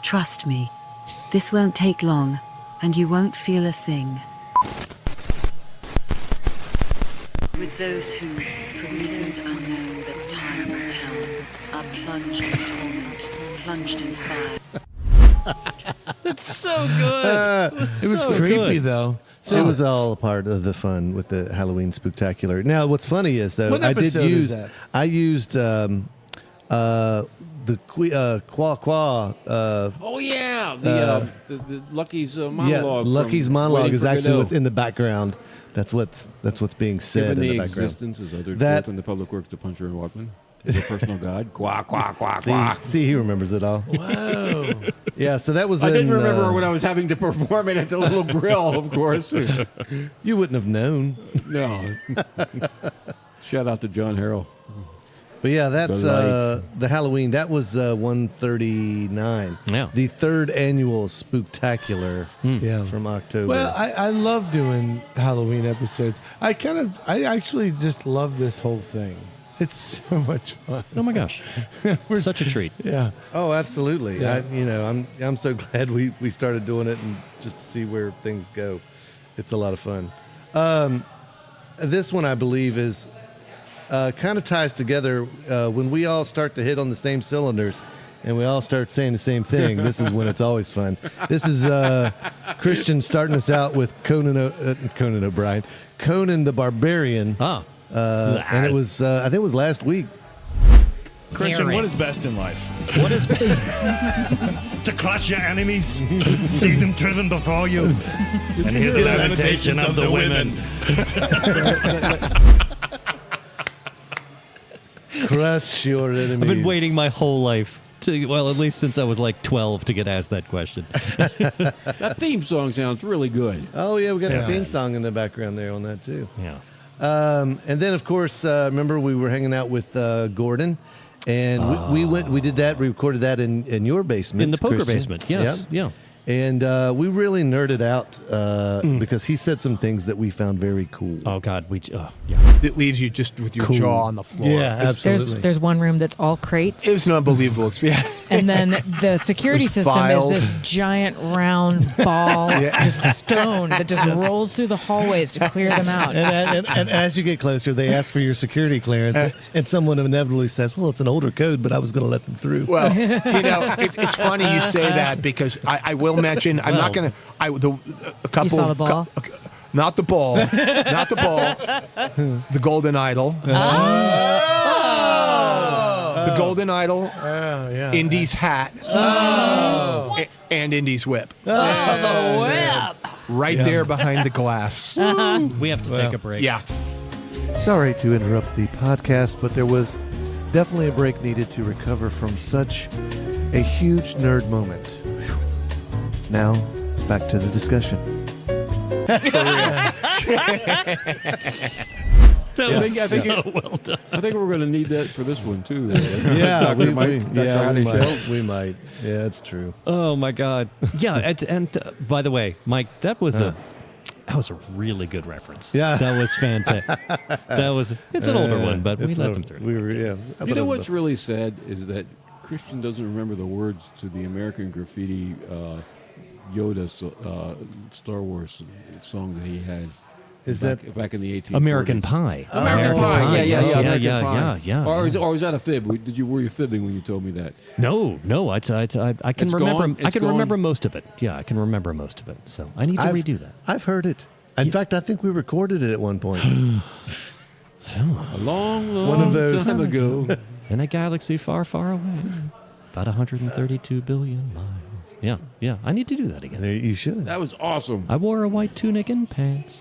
S12: Trust me, this won't take long, and you won't feel a thing. With those who, for reasons unknown that time will tell, are plunged in torment, plunged in fire.
S3: It's so good.
S4: It was
S3: so
S4: creepy
S3: good.
S4: though.
S2: So it was all a part of the fun with the Halloween Spooktacular. Now, what's funny is though
S4: What
S2: I did
S4: episode is
S2: use
S4: that?
S2: I used the Qua Qua.
S1: Oh yeah, the Lucky's monologue.
S2: Yeah, Lucky's
S1: from
S2: monologue
S1: Waiting
S2: is
S1: for
S2: actually
S1: Godot.
S2: what's in the background. That's what's being said
S1: Given
S2: in
S1: the
S2: the background.
S1: existence as other
S2: That-
S1: from the public works to Puncher and Walkman, the personal god. Quack quack quack quack.
S2: See, he remembers it all.
S4: Whoa.
S2: Yeah, so that was.
S1: I didn't
S2: in,
S1: remember when I was having to perform it at the little grill, of course.
S2: You wouldn't have known.
S1: No. Shout out to John Harrell.
S2: But yeah, that's
S1: The
S2: the Halloween. That was 139.
S3: Yeah.
S2: The third annual Spooktacular
S4: Yeah.
S2: from October.
S4: Well, I love doing Halloween episodes. I actually just love this whole thing. It's so much fun.
S3: Oh my gosh. Such a treat.
S4: Yeah.
S2: Oh, absolutely.
S4: Yeah.
S2: I'm so glad we started doing it and just to see where things go. It's a lot of fun. This one I believe is kind of ties together when we all start to hit on the same cylinders and we all start saying the same thing. This is when it's always fun. This is Christian starting us out with Conan O'Brien, Conan the Barbarian. And it was, I think it was last week.
S13: Christian, what is best in life?
S3: What is best?
S14: To crush your enemies, see them driven before you, and hear the lamentation of the women.
S2: Crush your enemies.
S3: I've been waiting my whole life to, well, at least since I was like 12 to get asked that question.
S1: That theme song sounds really good.
S2: Oh, yeah, we got a theme song in the background there on that, too.
S3: Yeah.
S2: And then, of course, remember we were hanging out with Gordon, and we did that. We recorded that in your basement,
S3: In the poker
S2: Christian.
S3: basement, yes. Yeah.
S2: And we really nerded out because he said some things that we found very cool.
S3: Oh God, yeah.
S13: It leaves you just with your jaw on the floor.
S2: Yeah, absolutely.
S5: There's one room that's all crates.
S13: It was an unbelievable experience.
S5: And then the security
S13: There's
S5: system
S13: files.
S5: is this giant round ball, just stone that just rolls through the hallways to clear them out.
S2: And as you get closer, they ask for your security clearance, and someone inevitably says, "Well, it's an older code, but I was going to let them through."
S13: Well, it's funny you say that because I will mention I'm not going to. A couple.
S5: You saw the ball?
S13: Not the ball. Not the ball. The Golden Idol. The Golden Idol. Indy's hat. And Indy's whip.
S5: The whip.
S13: Right there behind the glass.
S3: We have to take a break.
S13: Yeah.
S2: Sorry to interrupt the podcast, but there was definitely a break needed to recover from such a huge nerd moment. Whew. Now, back to the discussion.
S1: I think
S3: well done.
S1: I think we're going to need that for this one too.
S2: Yeah, we might.
S1: Show.
S2: We might. Yeah, that's true.
S3: Oh my God. Yeah, and by the way, Mike, that was a really good reference.
S2: Yeah,
S3: that was fantastic. It's an older one, but we let them through.
S2: We were, yeah.
S1: You know what's really sad is that Christian doesn't remember the words to the American Graffiti Yoda Star Wars song that he had.
S2: Is
S1: that back in the 1840s?
S3: American Pie?
S1: American Pie. Yeah. American Pie.
S3: Yeah.
S1: Or was that a fib? Were you fibbing when you told me that?
S3: No. I can
S1: It's
S3: remember.
S1: gone?
S3: I can
S1: It's
S3: remember
S1: gone?
S3: most of it. Yeah, I can remember most of it. So I need to redo that.
S2: I've heard it. In fact, I think we recorded it at one point.
S1: A long
S2: one of those
S1: time ago.
S3: In a galaxy far, far away, about 132 billion miles. Yeah. I need to do that again.
S2: You should.
S1: That was awesome.
S3: I wore a white tunic and pants.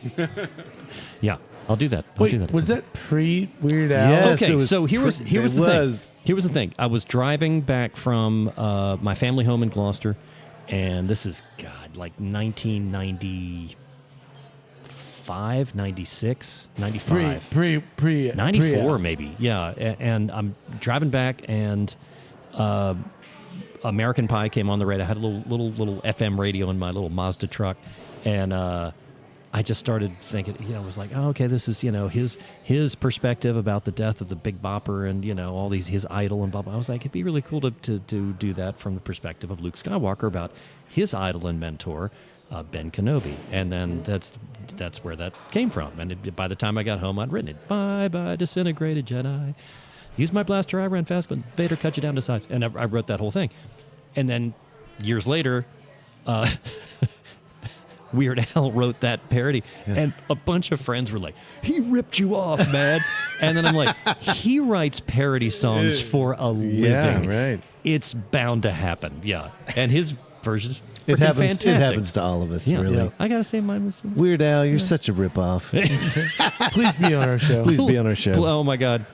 S3: Yeah, I'll do that.
S4: Wait, was that pre-Weird Al?
S2: Yes,
S3: okay,
S2: it was
S3: so here was the
S2: it
S3: thing.
S2: was.
S3: Here was the thing. I was driving back from my family home in Gloucester, and this is, like 1995, 96, 95.
S4: Pre
S3: 94 maybe. Yeah, and I'm driving back, and American Pie came on the radio. I had a little FM radio in my little Mazda truck, and I just started thinking, I was like, oh, okay, this is, his perspective about the death of the Big Bopper and, all these, his idol and blah, blah. I was like, it'd be really cool to do that from the perspective of Luke Skywalker about his idol and mentor, Ben Kenobi. And then that's where that came from. And by the time I got home, I'd written it. Bye, disintegrated Jedi. Use my blaster, I ran fast, but Vader cut you down to size. And I wrote that whole thing. And then years later, Weird Al wrote that parody, and a bunch of friends were like, he ripped you off, man. And then I'm like, he writes parody songs for a living.
S2: Yeah, right.
S3: It's bound to happen, yeah. And his version is
S2: It happens.
S3: fantastic.
S2: It happens to all of us, really.
S3: Yeah. I gotta say, mine was
S2: Weird Al. You're such a ripoff.
S4: Please be on our show.
S2: Please be on our show.
S3: Oh my God,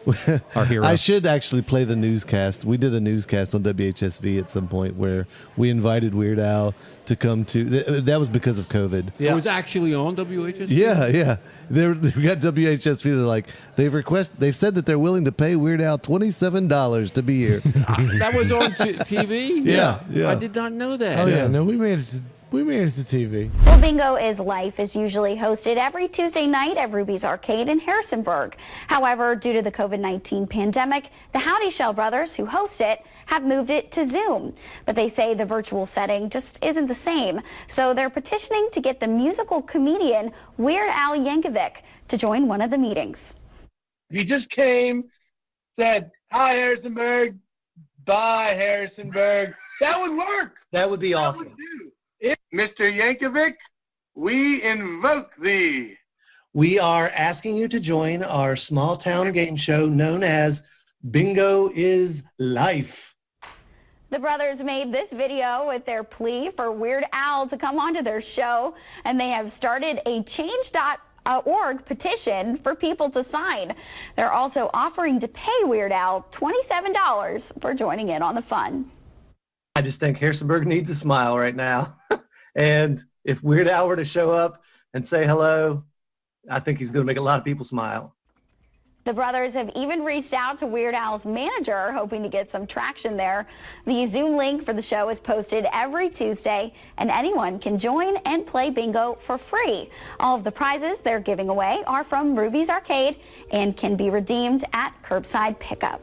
S3: our hero.
S2: I should actually play the newscast. We did a newscast on WHSV at some point where we invited Weird Al to come to. That was because of COVID.
S1: It was actually on WHSV?
S2: Yeah. We got WHSV. They're like they've said that they're willing to pay Weird Al $27 to be here.
S1: That was on TV?
S2: Yeah.
S1: I did not know that.
S4: Oh yeah, no, we made it to TV.
S15: Well, Bingo is Life is usually hosted every Tuesday night at Ruby's Arcade in Harrisonburg. However, due to the COVID-19 pandemic, the Howdy Shell brothers, who host it, have moved it to Zoom. But they say the virtual setting just isn't the same. So they're petitioning to get the musical comedian Weird Al Yankovic to join one of the meetings.
S16: If you just came, said, "Hi, Harrisonburg. Bye, Harrisonburg," that would work.
S17: That would be awesome.
S16: Mr. Yankovic, we invoke thee.
S17: We are asking you to join our small town game show known as Bingo is Life.
S15: The brothers made this video with their plea for Weird Al to come onto their show, and they have started a change.org petition for people to sign. They're also offering to pay Weird Al $27 for joining in on the fun.
S17: I just think Harrisonburg needs a smile right now. And if Weird Al were to show up and say hello, I think he's going to make a lot of people smile.
S15: The brothers have even reached out to Weird Al's manager, hoping to get some traction there. The Zoom link for the show is posted every Tuesday, and anyone can join and play bingo for free. All of the prizes they're giving away are from Ruby's Arcade and can be redeemed at curbside pickup.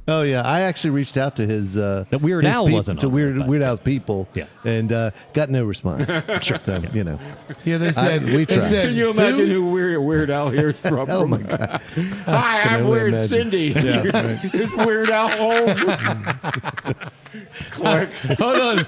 S2: Oh yeah, I actually reached out to his
S3: that Weird
S2: his
S3: Al wasn't
S2: to
S3: on
S2: Weird Al's people,
S3: Yeah.
S2: and got no response.
S3: Sure.
S2: So you know,
S4: Yeah, they said.
S2: we
S4: they
S2: tried.
S4: said,
S1: Can you imagine who Weird Al hears from?
S2: Oh my God!
S1: Hi,
S2: Can
S1: I'm
S2: only
S1: Weird
S2: imagine.
S1: Cindy.
S2: Yeah, right.
S1: Is Weird Al home? Click.
S4: Hold on.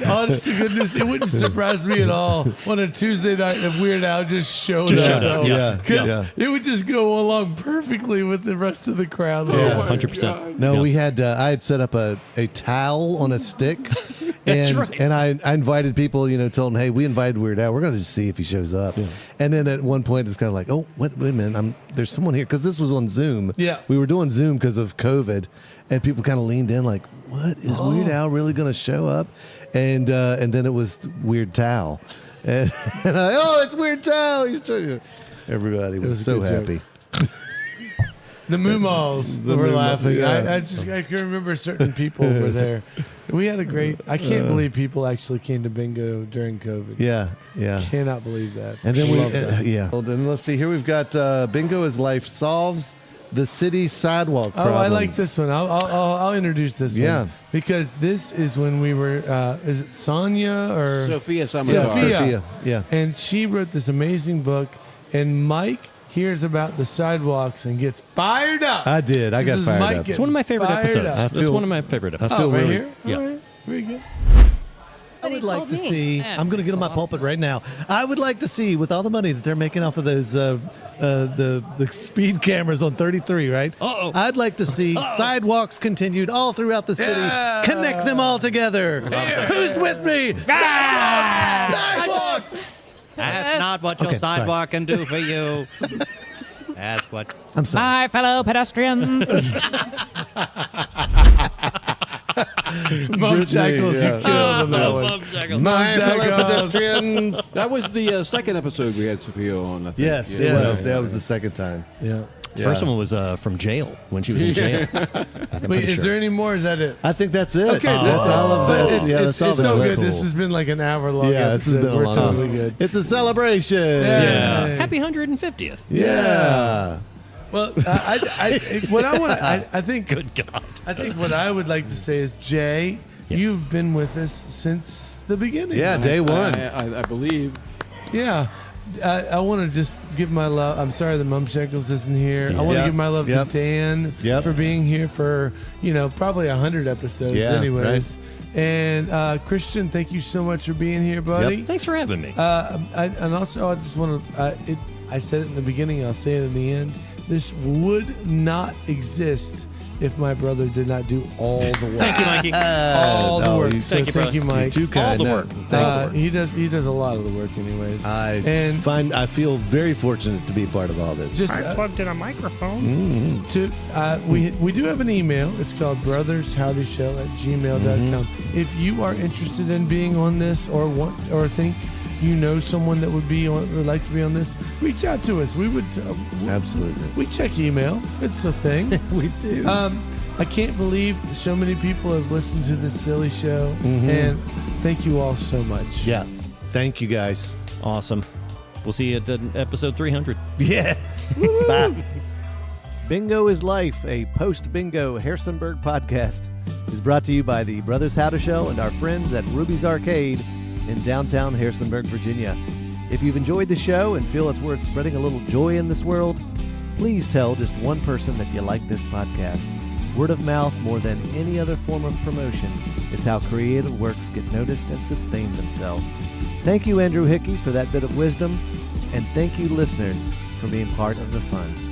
S4: Honest to goodness, it wouldn't surprise me at all when a Tuesday night if Weird Al just showed up.
S3: up,
S2: yeah.
S4: Because
S2: Yeah.
S4: it would just go along perfectly with the rest of the crowd.
S2: Yeah.
S3: 100%.
S2: No,
S3: Yeah.
S2: we had I had set up a towel on a stick, and
S3: right.
S2: and I invited people. Told them, hey, we invited Weird Al. We're going to just see if he shows up. And then at one point, it's kind of like, oh, wait a minute, there's someone here because this was on Zoom.
S4: Yeah.
S2: we were doing Zoom because of COVID, and people kind of leaned in like, what is Weird Al really going to show up? And then it was Weird Tal, and it's Weird Tal. He's trying. Everybody was
S4: a
S2: so
S4: good joke.
S2: happy.
S4: The Moomalls
S2: The
S4: were
S2: Moomalls,
S4: laughing.
S2: yeah.
S4: I can remember certain people were there. We had a great. I can't believe people actually came to bingo during COVID.
S2: Yeah.
S4: Cannot believe that.
S2: And then
S4: Love that.
S2: Well, then let's see. Here we've got Bingo is Life solves the city sidewalk
S4: Oh,
S2: problems.
S4: I like this one. I'll introduce this
S2: Yeah.
S4: one because this is when we were. Is it Sonia or
S1: Sophia Samatar.
S2: Sophia. Yeah.
S4: And she wrote this amazing book, and Mike hears about the sidewalks and gets fired up.
S2: I did. I
S4: This
S2: got
S4: is
S2: fired
S4: Mike
S2: up.
S3: It's one of my favorite
S4: Fired
S3: episodes.
S4: up.
S3: It's one of my favorite episodes.
S2: I feel
S4: right
S2: really.
S4: here.
S3: Yeah.
S4: All right. Very good.
S2: I would like to see. I'm going to get on my pulpit right now. I would like to see, with all the money that they're making off of those the speed cameras on 33, right?
S3: Uh-oh.
S2: I'd like to see sidewalks continued all throughout the city.
S4: Yeah.
S2: Connect them all together. Who's with me? Sidewalks.
S18: That's not what your
S2: Okay,
S18: sidewalk can do for you. Ask what.
S2: I'm sorry.
S5: My fellow pedestrians.
S4: Mom Shackles, you killed on that one.
S2: My fellow
S4: Shackles.
S2: pedestrians.
S1: That was the second episode we had Sophia on, I think.
S2: Yes,
S1: Yeah.
S2: it was. That was the second time.
S4: Yeah.
S3: The first one was from jail when she was in jail.
S4: Wait, is there any more? Is that it?
S2: I think that's it.
S4: Okay,
S2: that's all of that.
S4: It's,
S2: Yeah,
S4: it's,
S2: that's all
S4: it's
S2: the
S4: so
S2: cool.
S4: good. This has been like an hour long.
S2: Yeah, this has
S4: episode.
S2: been a
S4: We're
S2: long
S4: totally
S2: one.
S4: good.
S2: It's a celebration.
S4: Yeah.
S3: Happy 150th.
S2: Yeah.
S4: Well, what I want, I think.
S3: Good God.
S4: I think what I would like to say is, Jay,
S3: Yes.
S4: you've been with us since the beginning.
S2: Yeah, day one.
S1: I believe.
S4: Yeah. I want to just give my love. I'm sorry that Mom Shackles isn't here. I want to
S2: Yep.
S4: give my love
S2: Yep.
S4: to Dan
S2: Yep.
S4: for being here for, probably 100 episodes
S2: Yeah,
S4: anyways. And Christian, thank you so much for being here, buddy.
S3: Thanks for having me.
S4: And also, I just want to, I said it in the beginning, I'll say it in the end. This would not exist if my brother did not do all the work.
S3: Thank you, Mikey.
S4: All the work. So
S3: Thank you,
S4: thank you, Mike.
S2: You're too kind.
S3: All the
S2: No,
S3: work.
S2: thank you.
S4: He does a lot of the work, anyways.
S2: I feel very fortunate to be part of all this.
S4: Just
S14: plugged in a microphone.
S4: we do have an email. It's called brothershowdyshow@gmail.com. If you are interested in being on this or think someone that would like to be on this, reach out to us. We would
S2: Absolutely.
S4: We check email. It's a thing.
S2: We do.
S4: I can't believe so many people have listened to this silly show,
S2: Mhm.
S4: and thank you all so much.
S2: Yeah. Thank you, guys.
S3: Awesome. We'll see you at episode 300.
S2: Yeah. Bye. Bingo is Life, a post-bingo Harrisonburg podcast, is brought to you by the Brothers How to Show and our friends at Ruby's Arcade in downtown Harrisonburg, Virginia. If you've enjoyed the show and feel it's worth spreading a little joy in this world, Please tell just one person that you like this podcast. Word of mouth, more than any other form of promotion, is how creative works get noticed and sustain themselves. Thank you, Andrew Hickey, for that bit of wisdom, and thank you, listeners, for being part of the fun.